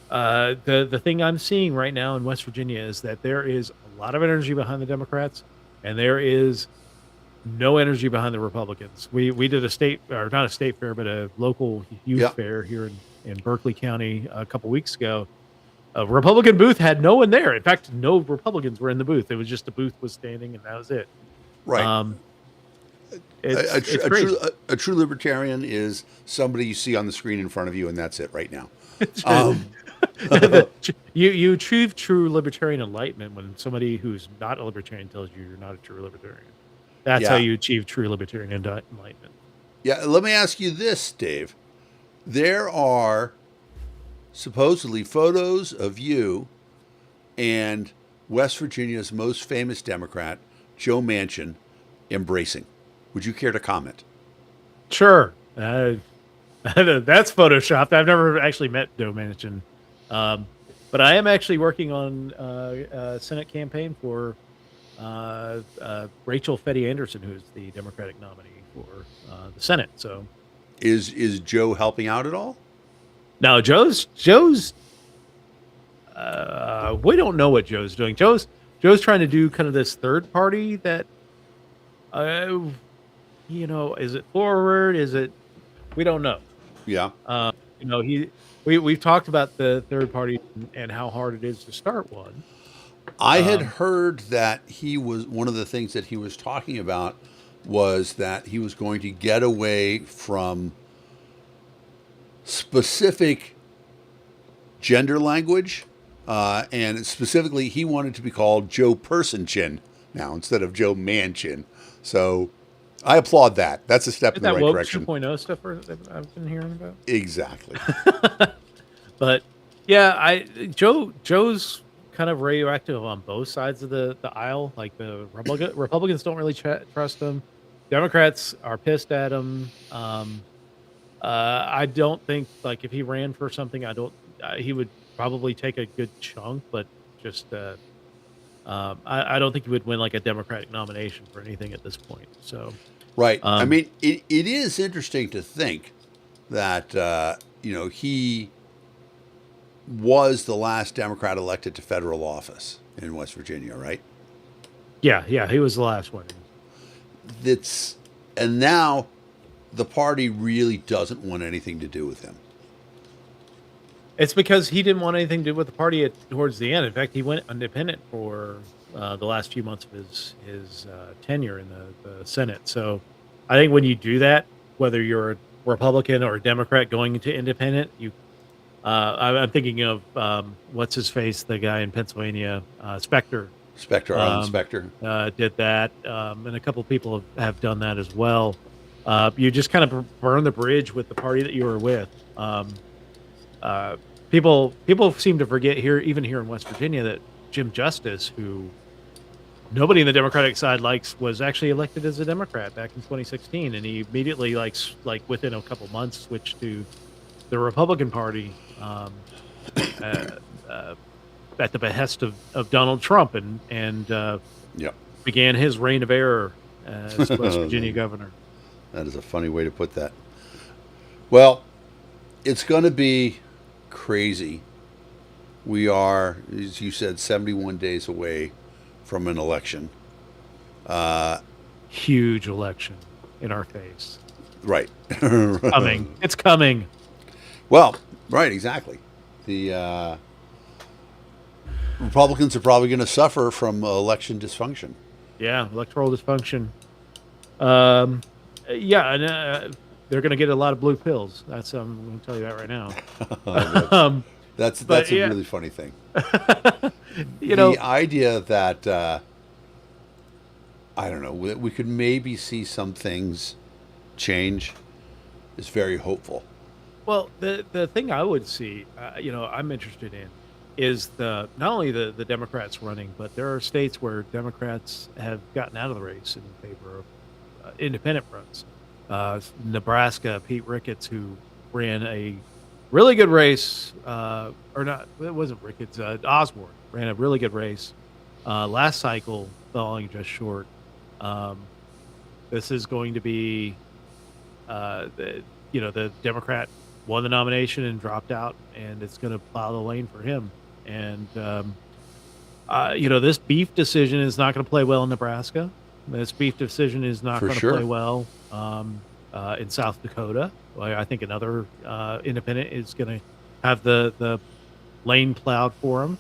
The thing I'm seeing right now in West Virginia is that there is a lot of energy behind the Democrats, and there is no energy behind the Republicans. We did not a state fair, but a local youth fair here in Berkeley County a couple weeks ago, A Republican booth had no one there. In fact, no Republicans were in the booth. It was just the booth was standing, and that was it. Right. It's crazy. A true libertarian is somebody you see on the screen in front of you, and that's it right now. Um, You achieve true libertarian enlightenment when somebody who's not a libertarian tells you you're not a true libertarian. That's how Yeah. you achieve true libertarian enlightenment. yeah, let me ask you this, Dave. There are supposedly photos of you and West Virginia's most famous Democrat, Joe Manchin, embracing. Would you care to comment? Sure. That's photoshopped. I've never actually met Joe Manchin. But I am actually working on a Senate campaign for Rachel Fetty Anderson, who's the Democratic nominee for the Senate. So Is Joe helping out at all? now Joe's we don't know what Joe's doing. Joe's trying to do kind of this third party that is it forward? Is it we don't know. Yeah. We've talked about the third party and how hard it is to start one. I had heard that he was one of the things that he was talking about was that he was going to get away from specific gender language, and specifically he wanted to be called Joe Person Chin now instead of Joe Manchin. So I applaud that. That's a step in the That right woke direction. 2.0 stuff that I've been hearing about. Exactly. But yeah, Joe's kind of radioactive on both sides of the aisle. Like the Republicans don't really trust him. Democrats are pissed at him. I don't think like if he ran for something, he would probably take a good chunk, but just I don't think he would win like a Democratic nomination for anything at this point. So Right. I mean, it is interesting to think that, he was the last Democrat elected to federal office in West Virginia, right? yeah, he was the last one. And now the party really doesn't want anything to do with him. It's because he didn't want anything to do with the party towards the end. In fact, he went independent for the last few months of his tenure in the Senate. So I think when you do that, whether you're a Republican or a Democrat going into independent, I'm thinking of what's his face, the guy in Pennsylvania, Specter. Arlen Specter. Did that, and a couple of people have done that as well. You just kind of burn the bridge with the party that you were with. People seem to forget even here in West Virginia, that Jim Justice, who nobody in the Democratic side likes, was actually elected as a Democrat back in 2016, and he immediately, like within a couple months, switched to the Republican Party at the behest of Donald Trump, and Yep. began his reign of error as West Virginia governor. That is a funny way to put that. Well, it's going to be crazy. We are, as you said, 71 days away from an election. Huge election in our face. Right. Coming. It's coming. Well, right, exactly. The Republicans are probably going to suffer from election dysfunction. Yeah, electoral dysfunction. Yeah, and they're going to get a lot of blue pills. I'm going to tell you that right now. That's yeah. a really funny thing. You know, The idea that I don't know, we could maybe see some things change is very hopeful. well, the thing I would see, I'm interested in, is not only the Democrats running, but there are states where Democrats have gotten out of the race in favor of independent runs. Nebraska, Pete Ricketts, who ran a really good race, or not, it wasn't Ricketts, Osborne ran a really good race last cycle, falling just short. This is going to be, the Democrat won the nomination and dropped out, and it's going to plow the lane for him. And, this beef decision is not going to play well in Nebraska. This beef decision is not For going to sure. play well in South Dakota. I think another independent is going to have the lane plowed for him.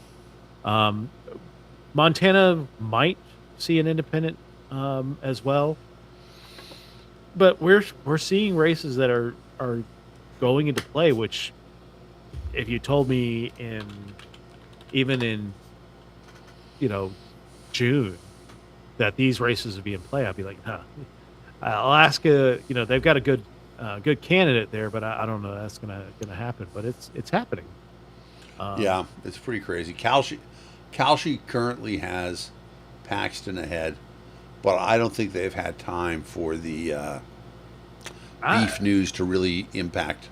Um, Montana might see an independent as well, but we're seeing races that are going into play. Which, if you told me even in June that these races would be in play, I'd be like, huh. Alaska, they've got a good candidate there, but I don't know that's gonna happen. But it's happening. Yeah, it's pretty crazy. Kalshi currently has Paxton ahead, but I don't think they've had time for the beef news to really impact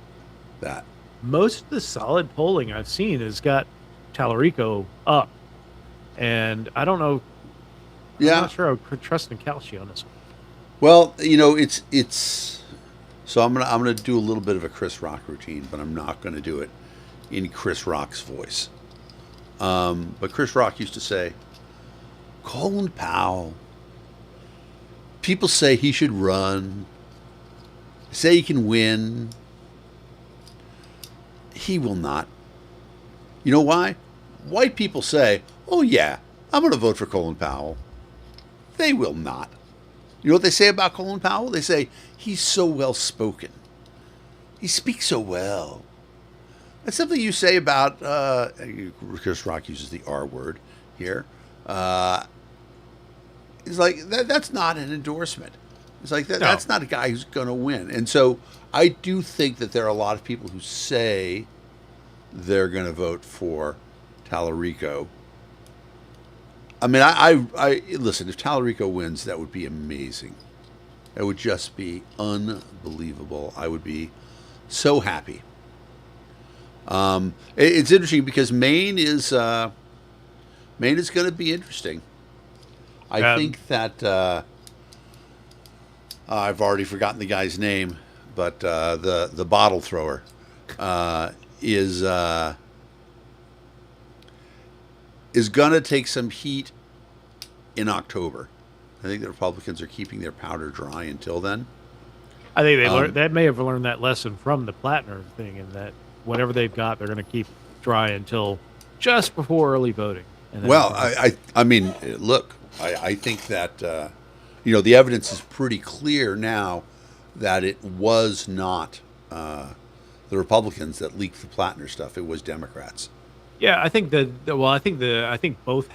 that. Most of the solid polling I've seen has got Tallarico up, and I don't know. Yeah, I'm not sure I would trust in Kalshi on this one. well, it's. So I'm gonna do a little bit of a Chris Rock routine, but I'm not gonna do it in Chris Rock's voice. But Chris Rock used to say, Colin Powell, people say he should run, say he can win. He will not. You know why? White people say, oh yeah, I'm going to vote for Colin Powell. They will not. You know what they say about Colin Powell? They say, he's so well spoken. He speaks so well. That's something you say about, Chris Rock uses the R word here. It's like, that's not an endorsement. It's like, that's not a guy who's going to win. And so I do think that there are a lot of people who say they're going to vote for Tallarico. I mean, I listen, if Tallarico wins, that would be amazing. It would just be unbelievable. I would be so happy. It's interesting because Maine is going to be interesting. I think that I've already forgotten the guy's name, but the bottle thrower is going to take some heat in October. I think the Republicans are keeping their powder dry until then. I think they may have learned that lesson from the Plattner thing, and that whatever they've got, they're going to keep dry until just before early voting. And well, I mean, look, I think that the evidence is pretty clear now that it was not the Republicans that leaked the Plattner stuff; it was Democrats. Yeah, I think I think both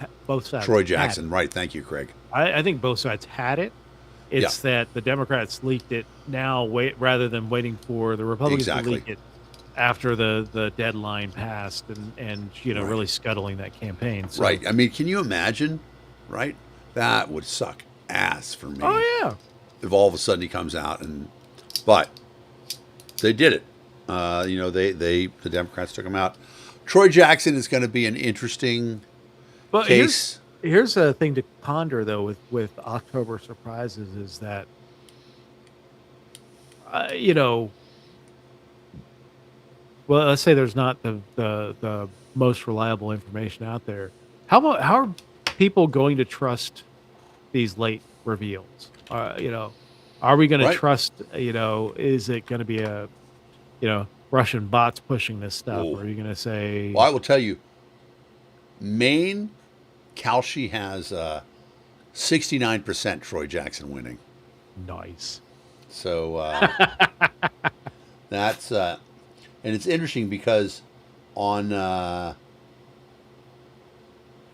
sides. Troy Jackson, right? Thank you, Craig. I think both sides had it. It's that the Democrats leaked it now, rather than waiting for the Republicans to leak it after the deadline passed, and really scuttling that campaign. So, right. I mean, can you imagine? Right. That would suck ass for me. Oh yeah. If all of a sudden he comes out but they did it. The Democrats took him out. Troy Jackson is going to be an interesting case. Here's a thing to ponder, though, with October surprises, is that, well, let's say there's not the most reliable information out there. How are people going to trust these late reveals? Are we going to trust? Is it going to be a, Russian bots pushing this stuff? Or are you going to say? Well, I will tell you, Maine, Kalshi has 69% Troy Jackson winning. Nice. So that's and it's interesting because on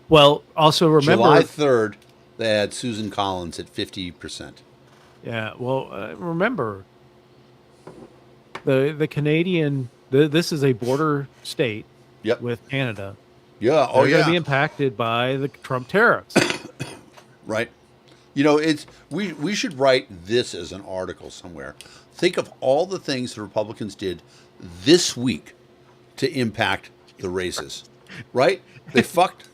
also remember July 3rd they had Susan Collins at 50%. Yeah, well, remember the Canadian. This is a border state. Yep. With Canada. Yeah. They're going to be impacted by the Trump tariffs. Right. We should write this as an article somewhere. Think of all the things the Republicans did this week to impact the races. Right? They fucked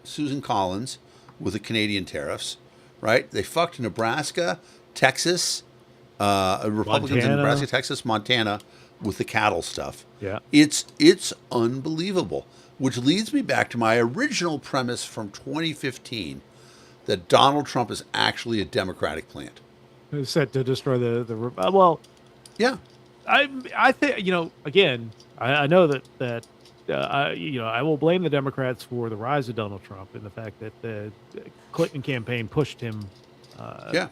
Susan Collins with the Canadian tariffs. Right? They fucked Nebraska, Texas, Republicans in Nebraska, Texas, Montana with the cattle stuff. Yeah. It's unbelievable. Which leads me back to my original premise from 2015 that Donald Trump is actually a Democratic plant. Who's set to destroy the well. Yeah. I think again, I know that I will blame the Democrats for the rise of Donald Trump and the fact that the Clinton campaign pushed him Yeah.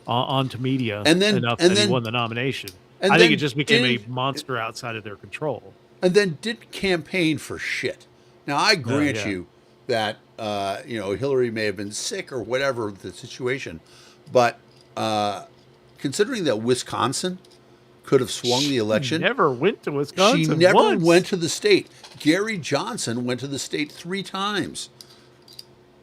onto media And then- enough and that he then- won the nomination. and I think then it just became a did- monster outside of their control. And then did campaign for shit. Now, I grant yeah. you that, Hillary may have been sick or whatever the situation, but considering that Wisconsin could have swung the election, Never went to Wisconsin. she never once. went to the state. Gary Johnson went to the state 3 times.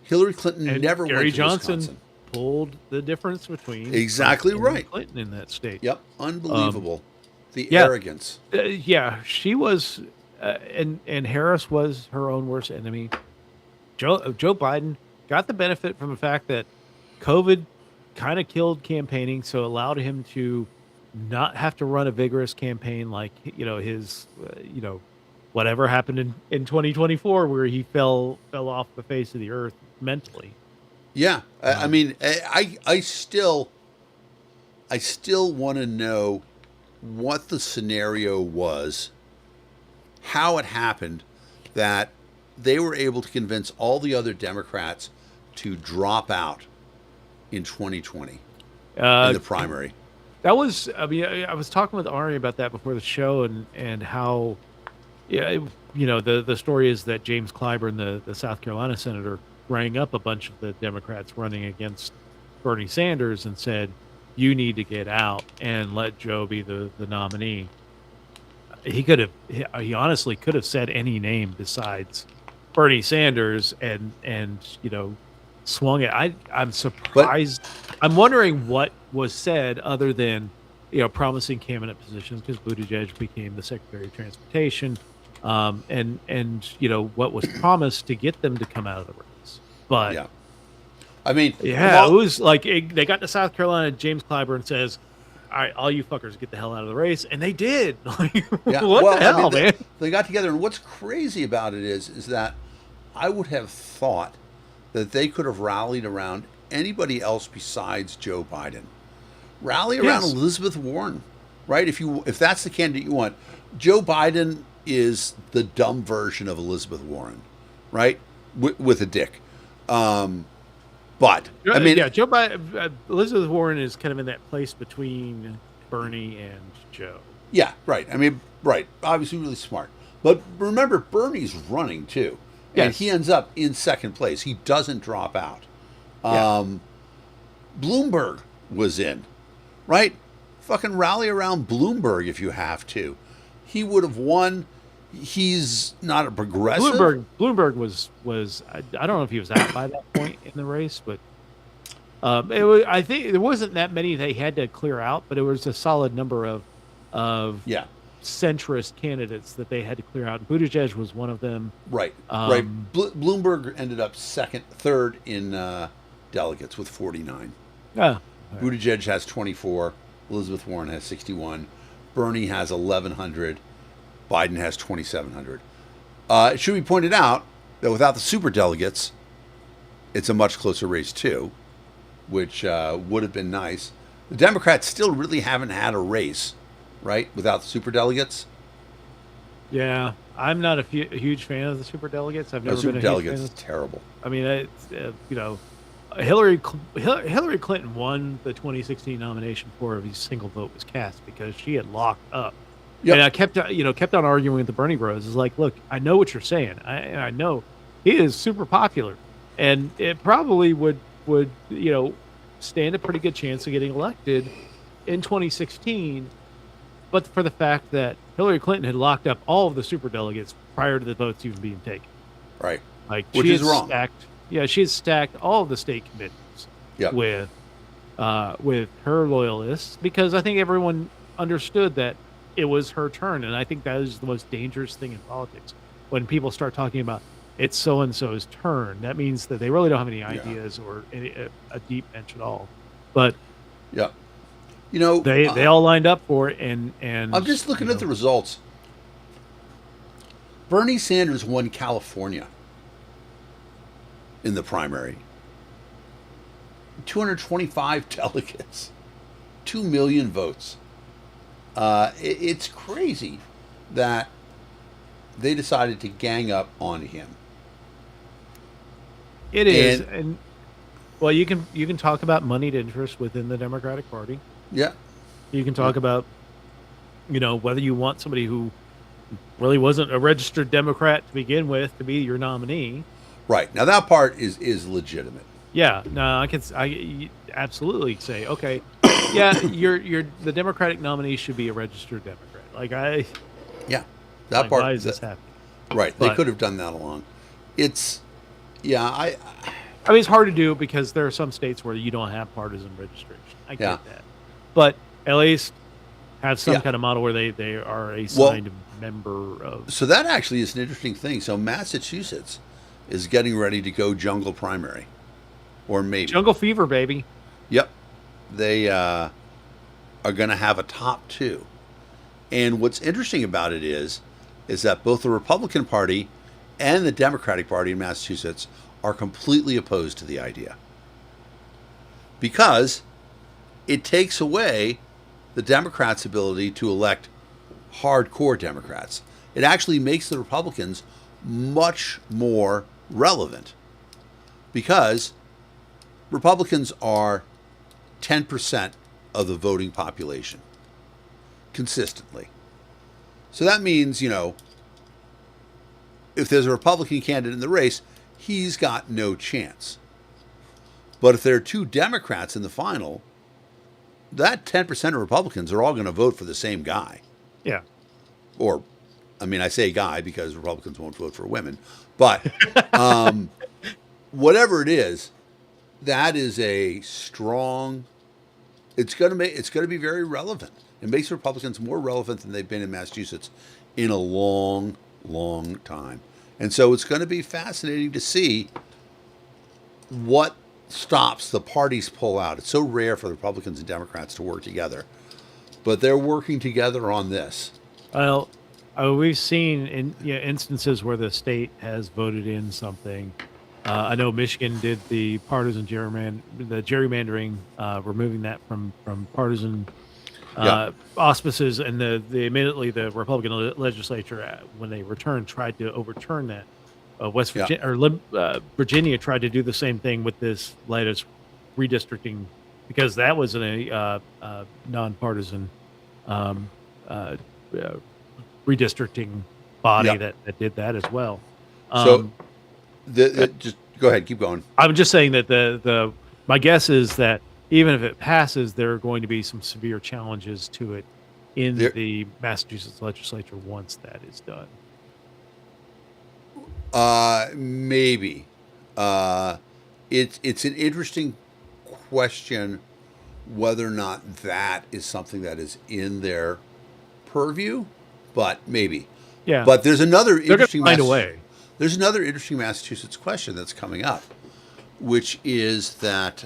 Hillary Clinton And never Gary went to Johnson Wisconsin. pulled the difference between Exactly Trump and right. Clinton in that state. Yep, unbelievable. The yeah. arrogance. Yeah, she was, and Harris was her own worst enemy. Joe Biden got the benefit from the fact that COVID kind of killed campaigning, so allowed him to not have to run a vigorous campaign like his whatever happened in 2024 where he fell off the face of the earth mentally. Yeah, I mean, I still want to know what the scenario was, how it happened that they were able to convince all the other Democrats to drop out in 2020 in the primary. That was, I was talking with Ari about that before the show, and how, the story is that James Clyburn, the South Carolina senator, rang up a bunch of the Democrats running against Bernie Sanders and said, "You need to get out and let Joe be the nominee." He honestly could have said any name besides Bernie Sanders and swung it. I'm surprised. I'm wondering what was said other than promising cabinet positions, because Buttigieg became the Secretary of Transportation, and what was promised to get them to come out of the race. But Yeah, I mean, it was like they got to South Carolina. James Clyburn says, "All right, all you fuckers get the hell out of the race," and they did. Like, yeah. what Well, the hell, I mean, man? They got together, and what's crazy about it is that I would have thought that they could have rallied around anybody else besides Joe Biden. Rally around Yes. Elizabeth Warren, right? If that's the candidate you want, Joe Biden is the dumb version of Elizabeth Warren, right? With a dick. But I mean, yeah, Joe Biden, Elizabeth Warren is kind of in that place between Bernie and Joe. yeah, right. I mean, right. Obviously, really smart. But remember, Bernie's running too, and Yes. he ends up in second place. He doesn't drop out. Yeah. Bloomberg was in, right? Fucking rally around Bloomberg if you have to. He would have won. He's not a progressive. Bloomberg was I don't know if he was out by that point in the race, but I think there wasn't that many they had to clear out, but it was a solid number of Yeah, centrist candidates that they had to clear out. Buttigieg was one of them. right, right. Bloomberg ended up third in delegates with 49. Yeah, Buttigieg has 24. Elizabeth Warren has 61. Bernie has 1,100. Biden has 2,700. It should be pointed out that without the super delegates, it's a much closer race too, which would have been nice. The Democrats still really haven't had a race, right, without the super delegates. yeah. I'm not a huge fan of the super delegates. I've No, never super been a huge delegates fan is terrible. I mean, it's, Hillary Clinton won the 2016 nomination before a single vote was cast because she had locked up. Yep. And I kept on arguing with the Bernie Bros. Is like, look, I know what you're saying. I know he is super popular, and it probably would stand a pretty good chance of getting elected in 2016. But for the fact that Hillary Clinton had locked up all of the super delegates prior to the votes even being taken, Right. like Which she is had wrong. she had stacked all of the state committees Yep. with her loyalists, because I think everyone understood that it was her turn, and I think that is the most dangerous thing in politics. When people start talking about it's so and so's turn, that means that they really don't have any ideas or a deep bench at all. But Yeah. they all lined up for it, and I'm just looking at the results. Bernie Sanders won California in the primary. 225 delegates, 2 million votes. It's crazy that they decided to gang up on him. It is, and well, you can talk about moneyed interest within the Democratic Party. Yeah. You can talk about, whether you want somebody who really wasn't a registered Democrat to begin with to be your nominee. Right. Now that part is legitimate. Yeah, no, I absolutely say, okay, yeah, the Democratic nominee should be a registered Democrat. Yeah, that like, part. why is this happening? Right, they could have done that along. It's, yeah, I mean, it's hard to do because there are some states where you don't have partisan registration. I get that, but at least have some kind of model where they are a signed member of. So that actually is an interesting thing. So Massachusetts is getting ready to go jungle primary. Or maybe Jungle Fever, baby. Yep, they are going to have a top two, and what's interesting about it is that both the Republican Party and the Democratic Party in Massachusetts are completely opposed to the idea because it takes away the Democrats' ability to elect hardcore Democrats. It actually makes the Republicans much more relevant because Republicans are 10% of the voting population consistently. So that means, if there's a Republican candidate in the race, he's got no chance. But if there are two Democrats in the final, that 10% of Republicans are all going to vote for the same guy. Yeah. Or, I mean, I say guy because Republicans won't vote for women. But whatever it is, that is a strong. It's going to be very relevant. It makes Republicans more relevant than they've been in Massachusetts in a long, long time. And so it's going to be fascinating to see what stops the parties pull out. It's so rare for the Republicans and Democrats to work together, but they're working together on this. Well, we've seen instances where the state has voted in something. I know Michigan did the partisan gerrymandering, removing that from partisan auspices, and immediately the Republican legislature, when they returned, tried to overturn that. West Virginia Virginia tried to do the same thing with this latest redistricting because that was a nonpartisan redistricting body that did that as well. Just go ahead, keep going. I'm just saying that my guess is that even if it passes, there are going to be some severe challenges to it in the Massachusetts legislature once that is done. Maybe. It's an interesting question whether or not that is something that is in their purview, but maybe. Yeah. But there's another interesting find a way. There's another interesting Massachusetts question that's coming up, which is that.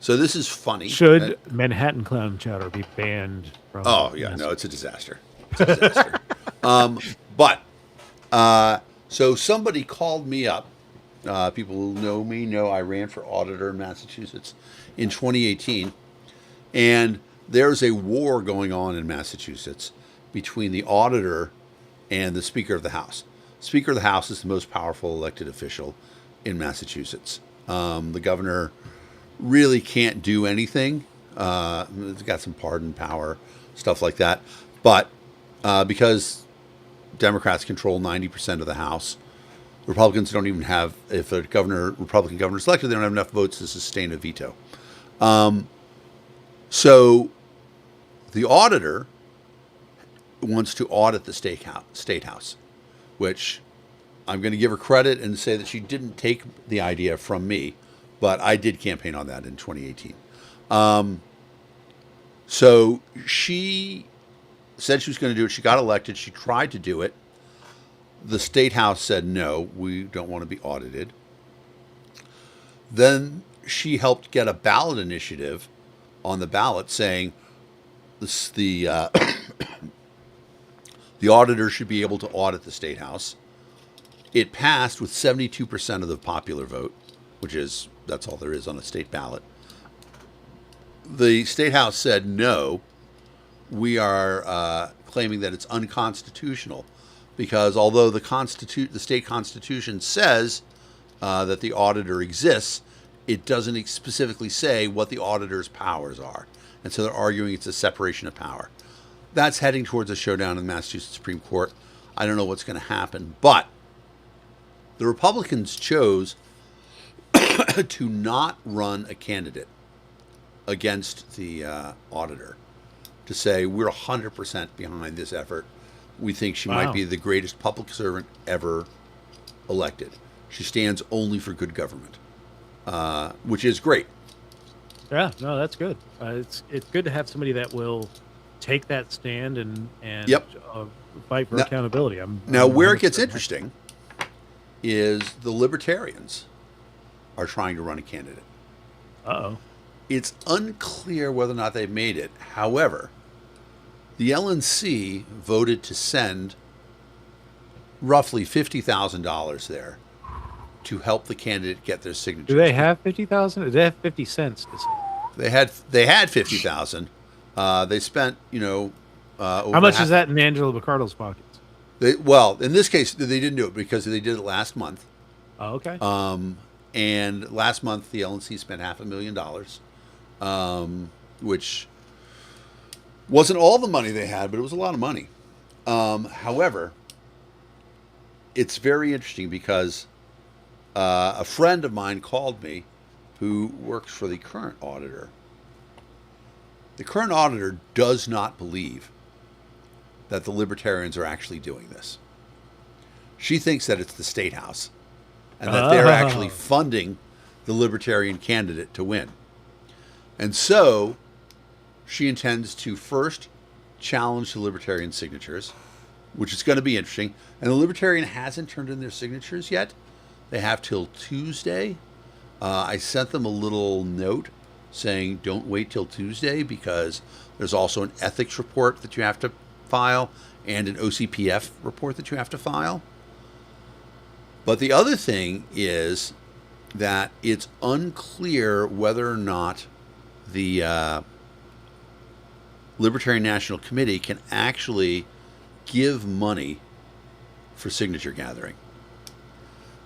So this is funny. Should Manhattan clown chowder be banned from? Oh yeah, no, it's a disaster. It's a disaster. So somebody called me up. People who know me know I ran for auditor in Massachusetts in 2018, and there's a war going on in Massachusetts between the auditor and the Speaker of the House. Speaker of the House is the most powerful elected official in Massachusetts. The governor really can't do anything. It's got some pardon power, stuff like that. But because Democrats control 90% of the House, Republicans don't even have, if a Republican governor is elected, they don't have enough votes to sustain a veto. So the auditor wants to audit the state house, which I'm going to give her credit and say that she didn't take the idea from me, but I did campaign on that in 2018. So she said she was going to do it. She got elected. She tried to do it. The state house said, no, we don't want to be audited. Then she helped get a ballot initiative on the ballot saying the auditor should be able to audit the state house. It passed with 72% of the popular vote, that's all there is on a state ballot. The state house said, no, we are claiming that it's unconstitutional because although the state constitution says that the auditor exists, it doesn't specifically say what the auditor's powers are. And so they're arguing it's a separation of power. That's heading towards a showdown in the Massachusetts Supreme Court. I don't know what's going to happen, but the Republicans chose to not run a candidate against the auditor, to say we're 100% behind this effort. We think she might be the greatest public servant ever elected. She stands only for good government, which is great. Yeah, no, that's good. It's good to have somebody that will take that stand and fight for accountability. Now, I'm where it gets 100% interesting is the Libertarians are trying to run a candidate. Uh-oh. It's unclear whether or not they've made it. However, the LNC voted to send roughly $50,000 there to help the candidate get their signature. Do they have 50,000? Do they have 50 cents to say? They had 50,000. They spent, over How much is that in Angela Picardo's pockets? Well, in this case, they didn't do it because they did it last month. Oh, okay. And last month, the LNC spent $500,000, which wasn't all the money they had, but it was a lot of money. However, it's very interesting because a friend of mine called me who works for the current auditor. The current auditor does not believe that the Libertarians are actually doing this. She thinks that it's the State House and that they're actually funding the Libertarian candidate to win. And so she intends to first challenge the Libertarian signatures, which is going to be interesting. And the Libertarian hasn't turned in their signatures yet. They have till Tuesday. I sent them a little note saying don't wait till Tuesday because there's also an ethics report that you have to file and an OCPF report that you have to file. But the other thing is that it's unclear whether or not the Libertarian National Committee can actually give money for signature gathering.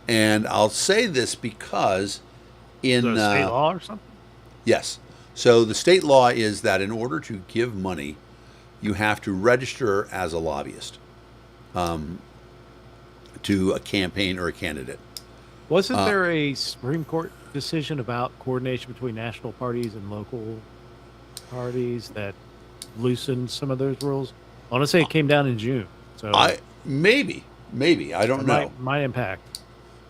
And I'll say this because in Is that a state law or something? Yes. So the state law is that in order to give money, you have to register as a lobbyist to a campaign or a candidate. Wasn't there a Supreme Court decision about coordination between national parties and local parties that loosened some of those rules? I want to say it came down in June. So maybe I don't know. Might impact.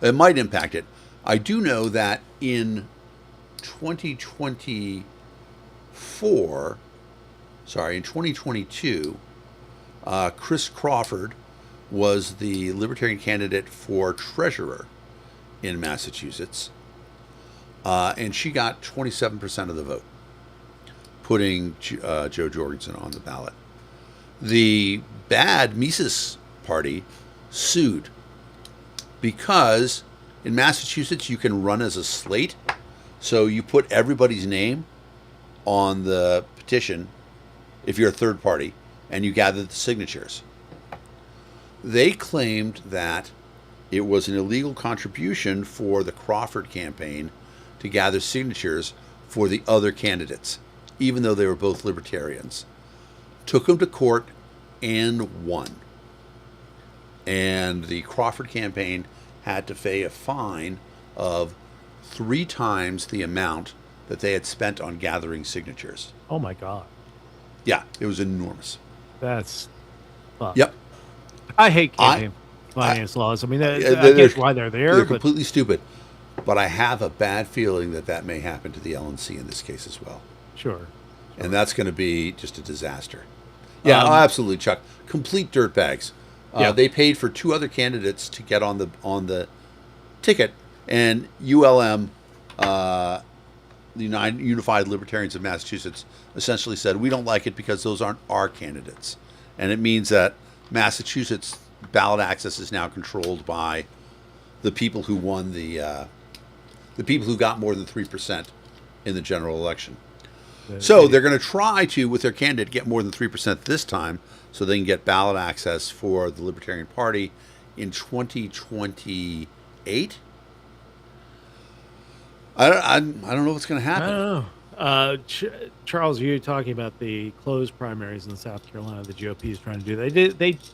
It might impact it. I do know that in 2022, Chris Crawford was the Libertarian candidate for treasurer in Massachusetts, and she got 27% of the vote, putting Joe Jorgensen on the ballot. The bad Mises party sued because in Massachusetts you can run as a slate, so you put everybody's name on the petition if you're a third party, and you gather the signatures. They claimed that it was an illegal contribution for the Crawford campaign to gather signatures for the other candidates, even though they were both libertarians. Took them to court and won. And the Crawford campaign had to pay a fine of 3 times the amount that they had spent on gathering signatures. Oh my God. Yeah, it was enormous. That's fucked. Yep. I hate campaign finance laws. I mean, I get why they're there. They're but completely stupid. But I have a bad feeling that that may happen to the LNC in this case as well. Sure. And that's going to be just a disaster. Yeah, absolutely, Chuck. Complete dirtbags. They paid for 2 other candidates to get on the ticket, and ULM, the Unified Libertarians of Massachusetts, essentially said, we don't like it because those aren't our candidates. And it means that Massachusetts ballot access is now controlled by the people who won the people who got more than 3% in the general election. So they're going to try to, with their candidate, get more than 3% this time, so they can get ballot access for the Libertarian Party in 2028. I don't know what's going to happen. I don't know. Charles, you were talking about the closed primaries in South Carolina. The GOP is trying to do.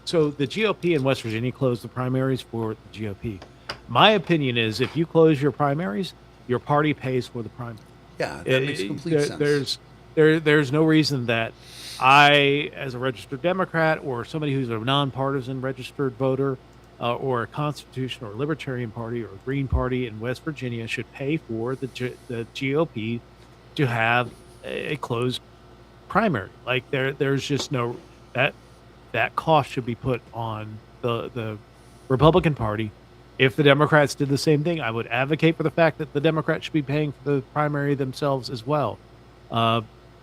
So the GOP in West Virginia closed the primaries for the GOP. My opinion is, if you close your primaries, your party pays for the primary. Yeah, that makes complete sense. There's no reason that I, as a registered Democrat or somebody who's a nonpartisan registered voter, or a Constitutional or Libertarian Party or a Green Party in West Virginia, should pay for the GOP to have a closed primary. Like there's just no that cost should be put on the Republican Party. If the Democrats did the same thing, I would advocate for the fact that the Democrats should be paying for the primary themselves as well.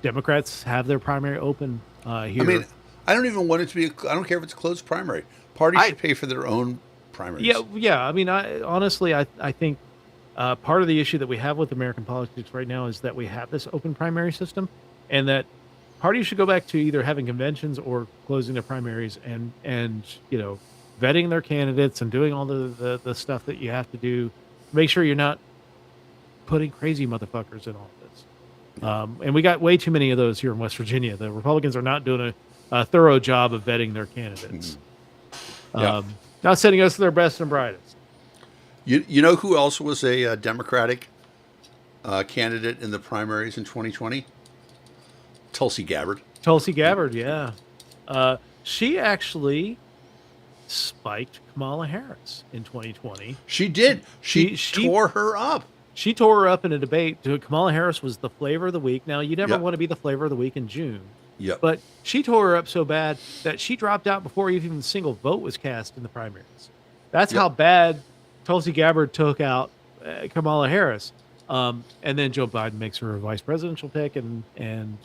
Democrats have their primary open here. I mean, I don't even want it to be. I don't care if it's a closed primary. Parties should pay for their own primaries. Yeah. I mean, honestly, I think part of the issue that we have with American politics right now is that we have this open primary system, and that parties should go back to either having conventions or closing their primaries and vetting their candidates and doing all the stuff that you have to do. Make sure you're not putting crazy motherfuckers in all this. And we got way too many of those here in West Virginia. The Republicans are not doing a thorough job of vetting their candidates. Not sending us their best and brightest. You know who else was a Democratic candidate in the primaries in 2020? Tulsi Gabbard. Tulsi Gabbard, yeah. She actually spiked Kamala Harris in 2020. She did. She tore her up. She tore her up in a debate. Kamala Harris was the flavor of the week. Now, you never want to be the flavor of the week in June. Yep. But she tore her up so bad that she dropped out before even a single vote was cast in the primaries. That's how bad Tulsi Gabbard took out Kamala Harris. And then Joe Biden makes her a vice presidential pick, and the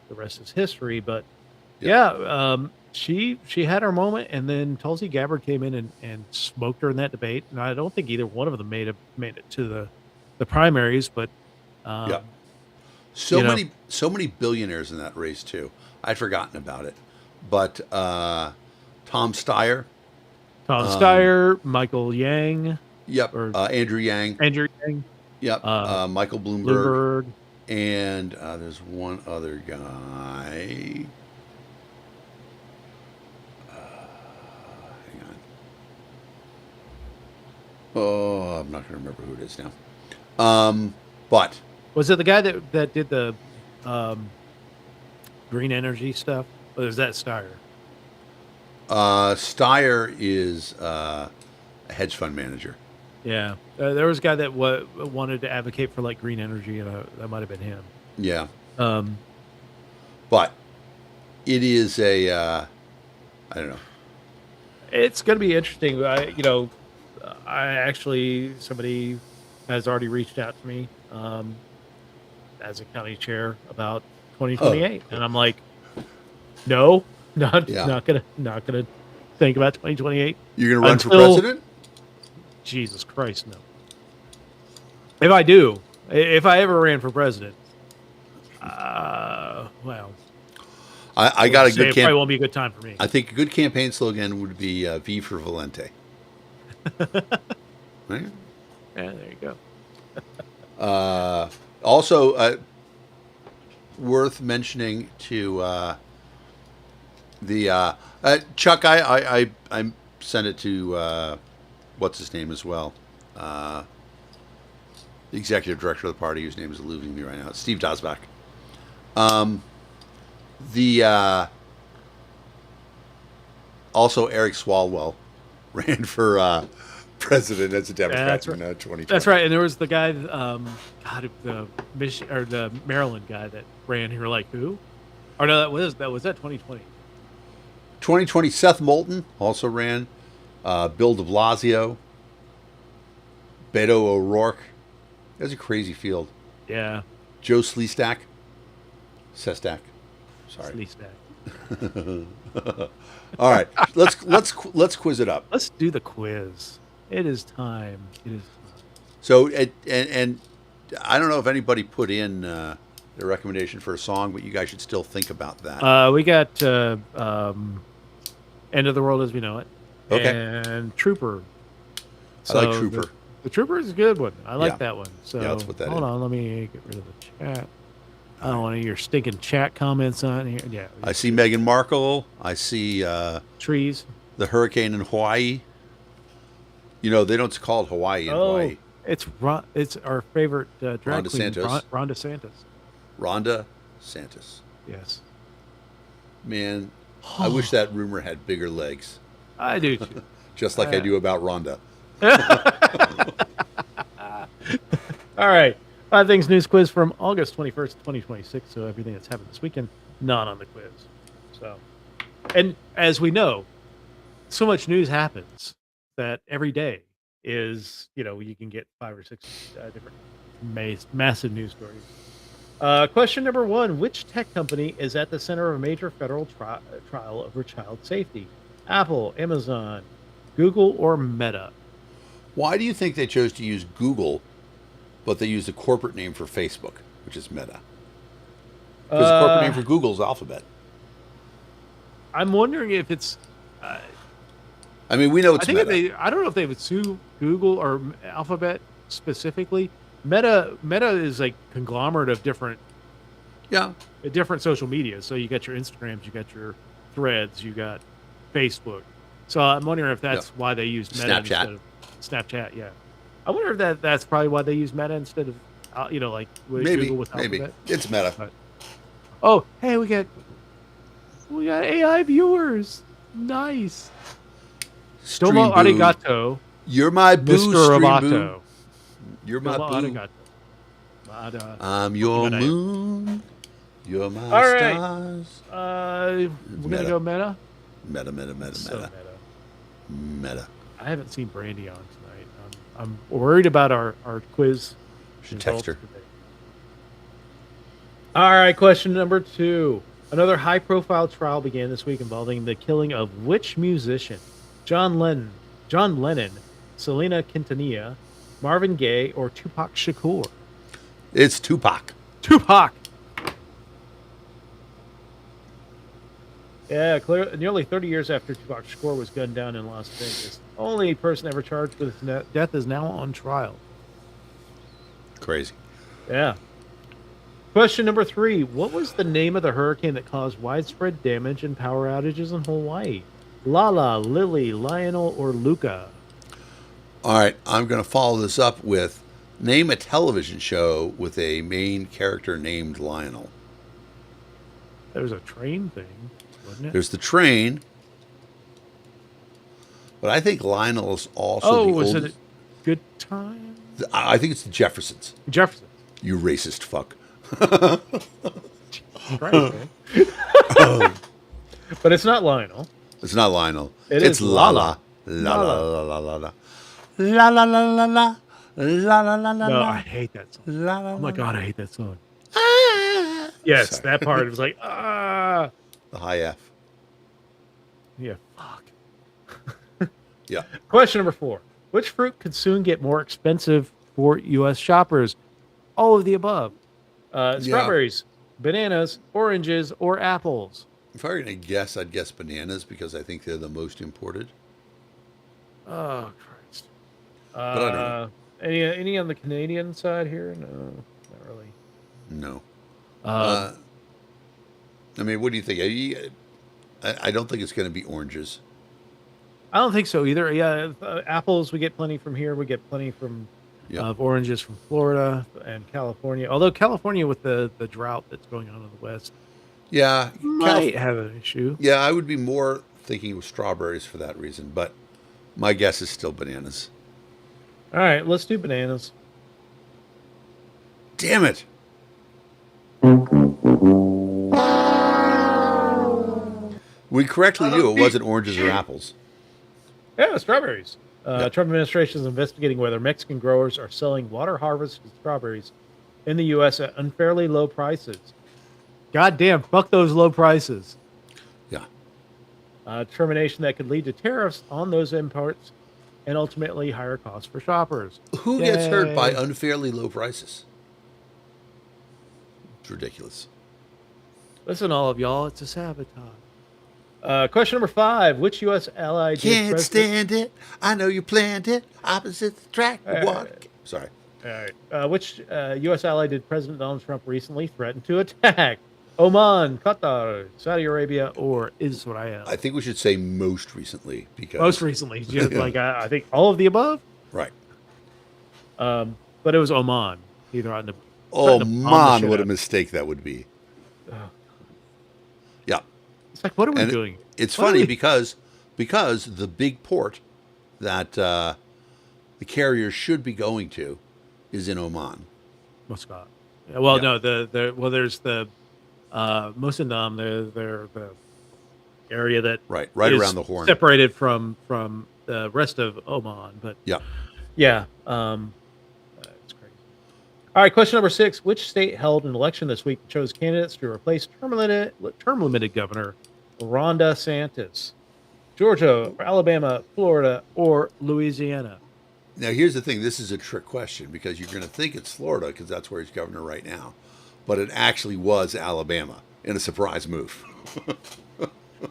rest is history. But she had her moment, and then Tulsi Gabbard came in and smoked her in that debate. And I don't think either one of them made it to the primaries, but so many billionaires in that race too. I'd forgotten about it, but Tom Steyer, Michael Yang, Andrew Yang, Michael Bloomberg, and there's one other guy. Hang on. Oh, I'm not going to remember who it is now. But was it the guy that did the green energy stuff? Or is that Steyer? Steyer is a hedge fund manager. Yeah, there was a guy that wanted to advocate for like green energy, and that might have been him. Yeah. But it is I don't know. It's going to be interesting. Somebody has already reached out to me as a county chair about 2028, and I'm like, no, not gonna think about 2028. You're gonna run for president? Jesus Christ, no. If I ever ran for president, well, I got a good campaign. Probably won't be a good time for me. I think a good campaign slogan would be V for Valente. Right? Yeah, there you go. Also, worth mentioning to the Chuck. I sent it to what's his name as well. The executive director of the party, whose name is eluding me right now. It's Steve Dosbach. Also Eric Swalwell ran for president as a Democrat in 2020. That's right. And there was the guy, the Maryland guy that ran here. Like who? Or no, that was 2020. 2020. Seth Moulton also ran. Bill De Blasio. Beto O'Rourke. That was a crazy field. Yeah. Joe Sestak. Sorry. Sestak. All right. Let's quiz it up. Let's do the quiz. It is time. So and I don't know if anybody put in a recommendation for a song, but you guys should still think about that. We got End of the World as We Know It. Okay. And Trooper. I like So Trooper. The Trooper is a good one. I like Yeah. that one. So Yeah, let's put that hold in. on, let me get rid of the chat. I don't want any of your stinking chat comments on here. Yeah. I see Meghan Markle. I see Trees. the hurricane in Hawaii. You know, they don't call it Hawaii in Hawaii. It's our favorite drag Ron queen, DeSantis. Ron DeSantis. Rhonda Santos. Yes. Man, I wish that rumor had bigger legs, I do too. just like I do about Rhonda. All right. 5 Things News Quiz from August 21st, 2026. So everything that's happened this weekend, not on the quiz. So, and as we know, so much news happens that every day is, you can get 5 or 6 different massive news stories. Question number 1. Which tech company is at the center of a major federal trial over child safety? Apple, Amazon, Google, or Meta? Why do you think they chose to use Google, but they used the corporate name for Facebook, which is Meta? Because the corporate name for Google is Alphabet. I'm wondering if it's. I mean, we know it's I think Meta. I don't know if they would sue Google or Alphabet specifically. Meta is like conglomerate of different social media. So you got your Instagrams, you got your Threads, you got Facebook. So I'm wondering if that's why they used Meta instead of Snapchat. Yeah, I wonder if that's probably why they use Meta instead of like with Google with Alphabet. Maybe it's Meta. Oh, hey, we got AI viewers. Nice. Stream Domo Boo. arigato, You're my boo, Mr. Stream Roboto. Boo. You're my Domo boo. arigato. I'm your Arigato. moon. You're my All right. stars. We're Meta. gonna go Meta. Meta. Meta. I haven't seen Brandy on tonight. I'm worried about our quiz. Should text her. results today. All right, question number 2. Another high-profile trial began this week involving the killing of which musician? John Lennon, Selena Quintanilla, Marvin Gaye, or Tupac Shakur? It's Tupac. Tupac. Yeah, nearly 30 years after Tupac Shakur was gunned down in Las Vegas, the only person ever charged with his death is now on trial. Crazy. Yeah. Question number 3. What was the name of the hurricane that caused widespread damage and power outages in Hawaii? Lala, Lily, Lionel, or Luca? All right, I'm going to follow this up with name a television show with a main character named Lionel. There was a train thing, wasn't it? There's the train, but I think Lionel is also the was oldest. it a Good Time? I think it's the Jeffersons. Jefferson. You racist fuck. Right, but it's not Lionel. It's not Lionel. It It's is Lala. Lala. La la la la la. La la la la la. La la la la No, la. I hate that song. La, la, Oh my la. God, I hate that song. Ah. Yes, Sorry. that part. It was like, ah. The high F. Yeah, fuck. Yeah. Question number 4. Which fruit could soon get more expensive for U.S. shoppers? All of the above. Strawberries, bananas, oranges, or apples? If I were going to guess, I'd guess bananas because I think they're the most imported. Oh, Christ. But I don't know. Any on the Canadian side here? No, not really. No. Um, I mean, what do you think? I don't think it's going to be oranges. I don't think so either. Yeah, apples, we get plenty from here. We get plenty from of oranges from Florida and California. Although California, with the drought that's going on in the West, Yeah. might have an issue. Yeah, I would be more thinking of strawberries for that reason, but my guess is still bananas. All right, let's do bananas. Damn it. We correctly knew it wasn't oranges or apples. Yeah, strawberries. Trump administration is investigating whether Mexican growers are selling water harvested strawberries in the U.S. at unfairly low prices. God damn, fuck those low prices. Yeah. Determination that could lead to tariffs on those imports and ultimately higher costs for shoppers. Who gets hurt by Yay. unfairly low prices? It's ridiculous. Listen, all of y'all, it's a sabotage. Question number 5. Which U.S. ally did Can't President... stand it. I know you planned it. Opposite the track. What? Sorry. All right. Which U.S. ally did President Donald Trump recently threaten to attack? Oman, Qatar, Saudi Arabia, or Israel? I think we should say most recently because Most recently. Just like I think all of the above. right. But it was Oman. Either on the Oh threatened to bomb the man, shit what a out. mistake that would be. Yeah. It's like, what are we And doing? it's What are funny we- because the big port that the carriers should be going to is in Oman. Muscat. Yeah, well, Yeah. no, there's the Musandam, they're the area that Right is around the Horn. separated from the rest of Oman. But Yeah. yeah, it's crazy. All right, question number 6: Which state held an election this week that chose candidates to replace term limited governor Ron DeSantis? Georgia, Alabama, Florida, or Louisiana? Now here's the thing. This is a trick question because you're going to think it's Florida because that's where he's governor right now, but it actually was Alabama in a surprise move.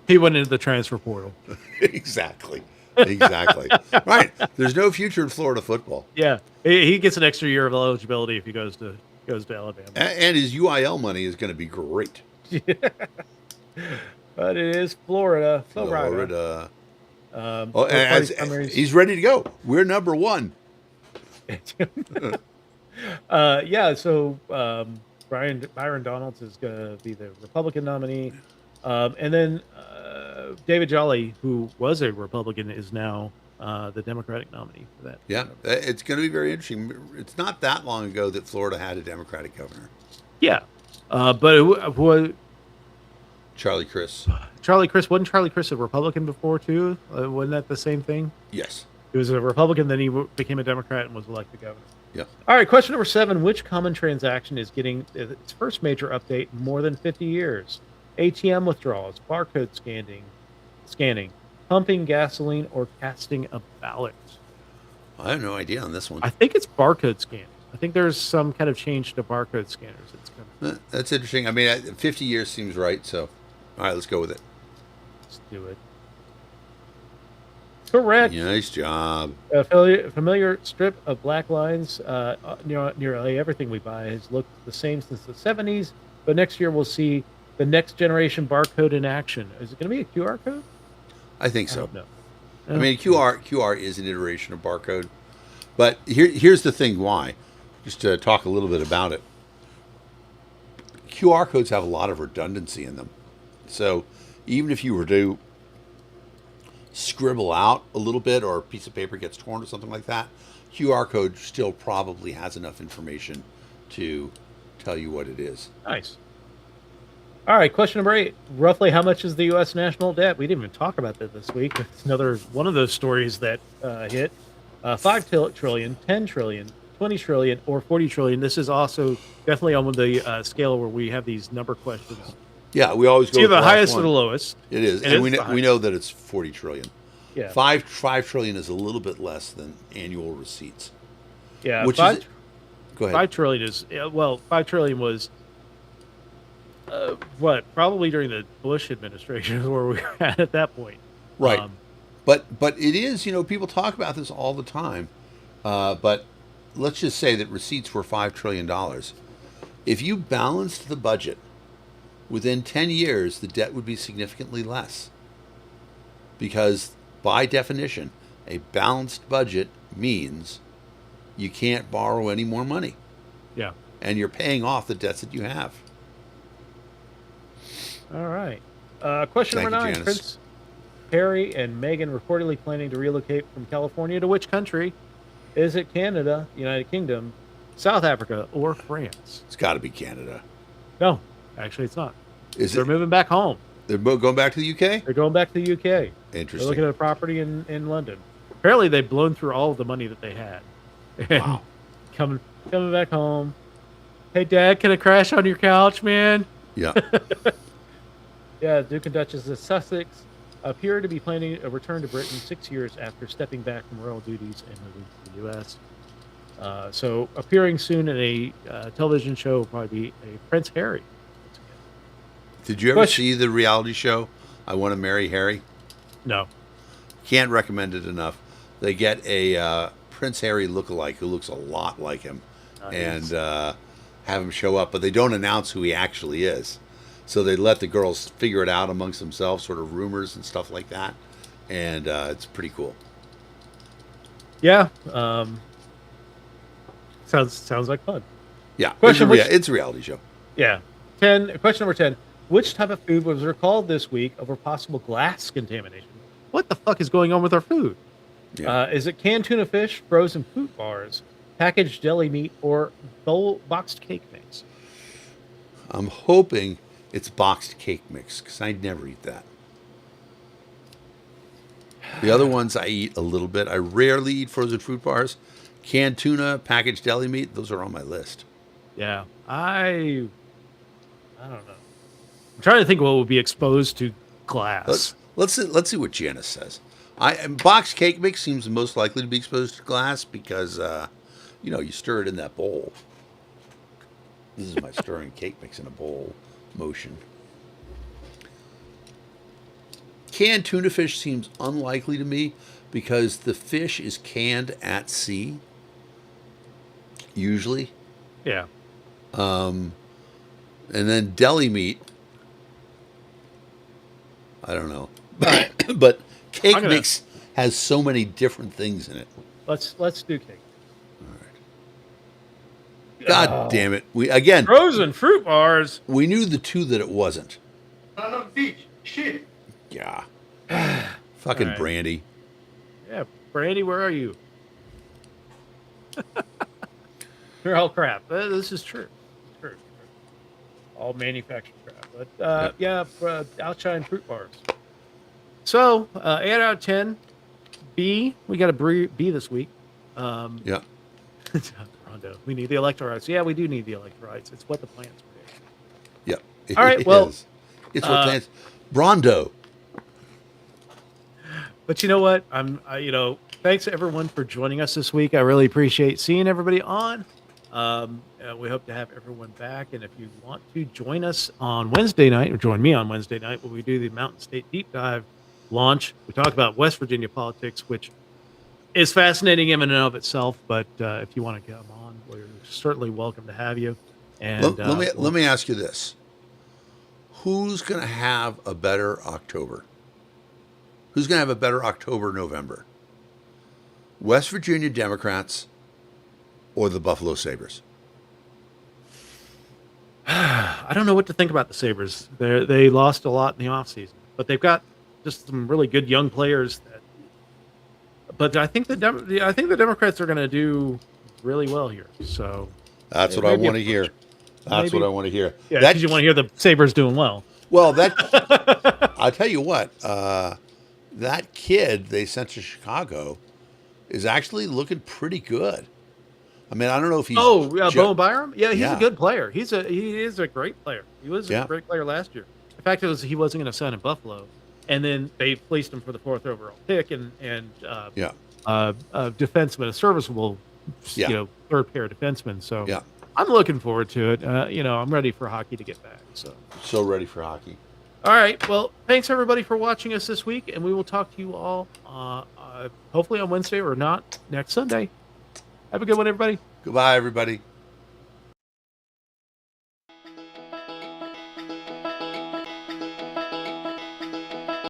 He went into the transfer portal. Exactly. Right. There's no future in Florida football. Yeah, he gets an extra year of eligibility if he goes to Alabama. And his UIL money is going to be great. But it is Florida. Florida. Both And party primaries. he's ready to go. We're number one. Yeah. So Byron Donalds is going to be the Republican nominee, and then David Jolly, who was a Republican, is now the Democratic nominee for that. Yeah, it's going to be very interesting. It's not that long ago that Florida had a Democratic governor, Yeah, but who Charlie Crist. Charlie Crist, wasn't Charlie Crist a Republican before too? Wasn't that the same thing? Yes. He was a Republican, then he became a Democrat and was elected governor. Yeah. All right, question number 7. Which common transaction is getting its first major update in more than 50 years? ATM withdrawals, barcode scanning, pumping gasoline, or casting a ballot? I have no idea on this one. I think it's barcode scanning. I think there's some kind of change to barcode scanners. It's coming. That's interesting. I mean, 50 years seems right. So, all right, let's go with it. Let's do it. Correct. Nice job. A familiar strip of black lines. Nearly everything we buy has looked the same since the 70s, but next year we'll see the next generation barcode in action. Is it going to be a QR code? I think so. No. I mean, QR is an iteration of barcode, but here's the thing. Why? Just to talk a little bit about it. QR codes have a lot of redundancy in them, so even if you were to scribble out a little bit or a piece of paper gets torn or something like that, QR code still probably has enough information to tell you what it is. Nice. All right, question number 8. Roughly how much is the U.S. national debt? We didn't even talk about that this week. It's another one of those stories that hit. 5 trillion, 10 trillion, 20 trillion, or 40 trillion. This is also definitely on the scale where we have these number questions. Yeah, we always It's go either with the last highest or one. the lowest. It is, And and it's the we know that it's 40 trillion. Yeah. 5 trillion is a little bit less than annual receipts. Yeah. Which five, is go ahead. 5 trillion is, 5 trillion was, probably during the Bush administration is where we were at that point. Right. But it is, people talk about this all the time. But let's just say that receipts were $5 trillion. If you balanced the budget, within 10 years, the debt would be significantly less. Because by definition, a balanced budget means you can't borrow any more money. Yeah. And you're paying off the debts that you have. All right. Question Thank number you, 9. Janice. Prince Harry and Meghan reportedly planning to relocate from California to which country? Is it Canada, United Kingdom, South Africa, or France? It's got to be Canada. No, actually, it's not. Is They're it? moving back home. They're going back to the UK? They're going back to the UK. They're Interesting. looking at a property in London. Apparently, they've blown through all of the money that they had. And Wow. coming back home. Hey, Dad, can I crash on your couch, man? Yeah. Yeah, Duke and Duchess of Sussex appear to be planning a return to Britain 6 years after stepping back from royal duties and moving to the U.S. So appearing soon in a television show will probably be a Prince Harry. Did you ever Question. see the reality show I Want to Marry Harry? No. Can't recommend it enough. They get a Prince Harry lookalike who looks a lot like him, and have him show up, but they don't announce who he actually is. So they let the girls figure it out amongst themselves, sort of rumors and stuff like that, and it's pretty cool. Yeah. Sounds like fun. Yeah, Question, it's a reality show. Yeah. Question number 10. Which type of food was recalled this week over possible glass contamination? What the fuck is going on with our food? Yeah. Is it canned tuna fish, frozen fruit bars, packaged deli meat, or boxed cake mix? I'm hoping it's boxed cake mix because I never eat that. The other ones I eat a little bit. I rarely eat frozen fruit bars. Canned tuna, packaged deli meat, those are on my list. Yeah. I don't know. I'm trying to think what would be exposed to glass. Let's see what Janice says. Boxed cake mix seems most likely to be exposed to glass because you stir it in that bowl. This is my stirring cake mix in a bowl motion. Canned tuna fish seems unlikely to me because the fish is canned at sea. Usually. Yeah. And then deli meat. I don't know. But cake mix has so many different things in it. Let's do cake. All right. God damn it. We again Frozen fruit bars. we knew the two that it wasn't. Son of a bitch. Shit. Yeah. Fucking All right. Brandy. Yeah, Brandy, where are you? They're all crap. This is true. True. All manufactured crap. But outshine fruit bars. So 8 out of 10. B. We got a B this week. Yeah. Rondo. We need the electrolytes. Yeah, we do need the electrolytes. It's what the plants produce. Yeah. All right, It well, is. It's what plants. Brondo. But you know what? Thanks everyone for joining us this week. I really appreciate seeing everybody on. We hope to have everyone back. And if you want to join us on Wednesday night, or join me on Wednesday night when we do the Mountain State Deep Dive launch, we talk about West Virginia politics, which is fascinating in and of itself. But if you want to come on, we're certainly welcome to have you. And let me ask you this: who's going to have a better October? Who's going to have a better October, November? West Virginia Democrats or the Buffalo Sabres? I don't know what to think about the Sabres. They lost a lot in the offseason, but they've got just some really good young players. But I think the Democrats are going to do really well here. So that's what I want to hear. That's what I want to hear. Yeah, because you want to hear the Sabres doing well. Well, I'll tell you what. That kid they sent to Chicago is actually looking pretty good. I mean, I don't know if he's Bowen Byram. Yeah, he's Yeah. a good player. He is a great player. He was a great player last year. The fact is, he wasn't going to sign in Buffalo, and then they fleeced him for the 4th overall pick and a defenseman, a serviceable, third pair defenseman. So I'm looking forward to it. I'm ready for hockey to get back. So ready for hockey. All right. Well, thanks everybody for watching us this week, and we will talk to you all hopefully on Wednesday or not next Sunday. Have a good one, everybody. Goodbye, everybody.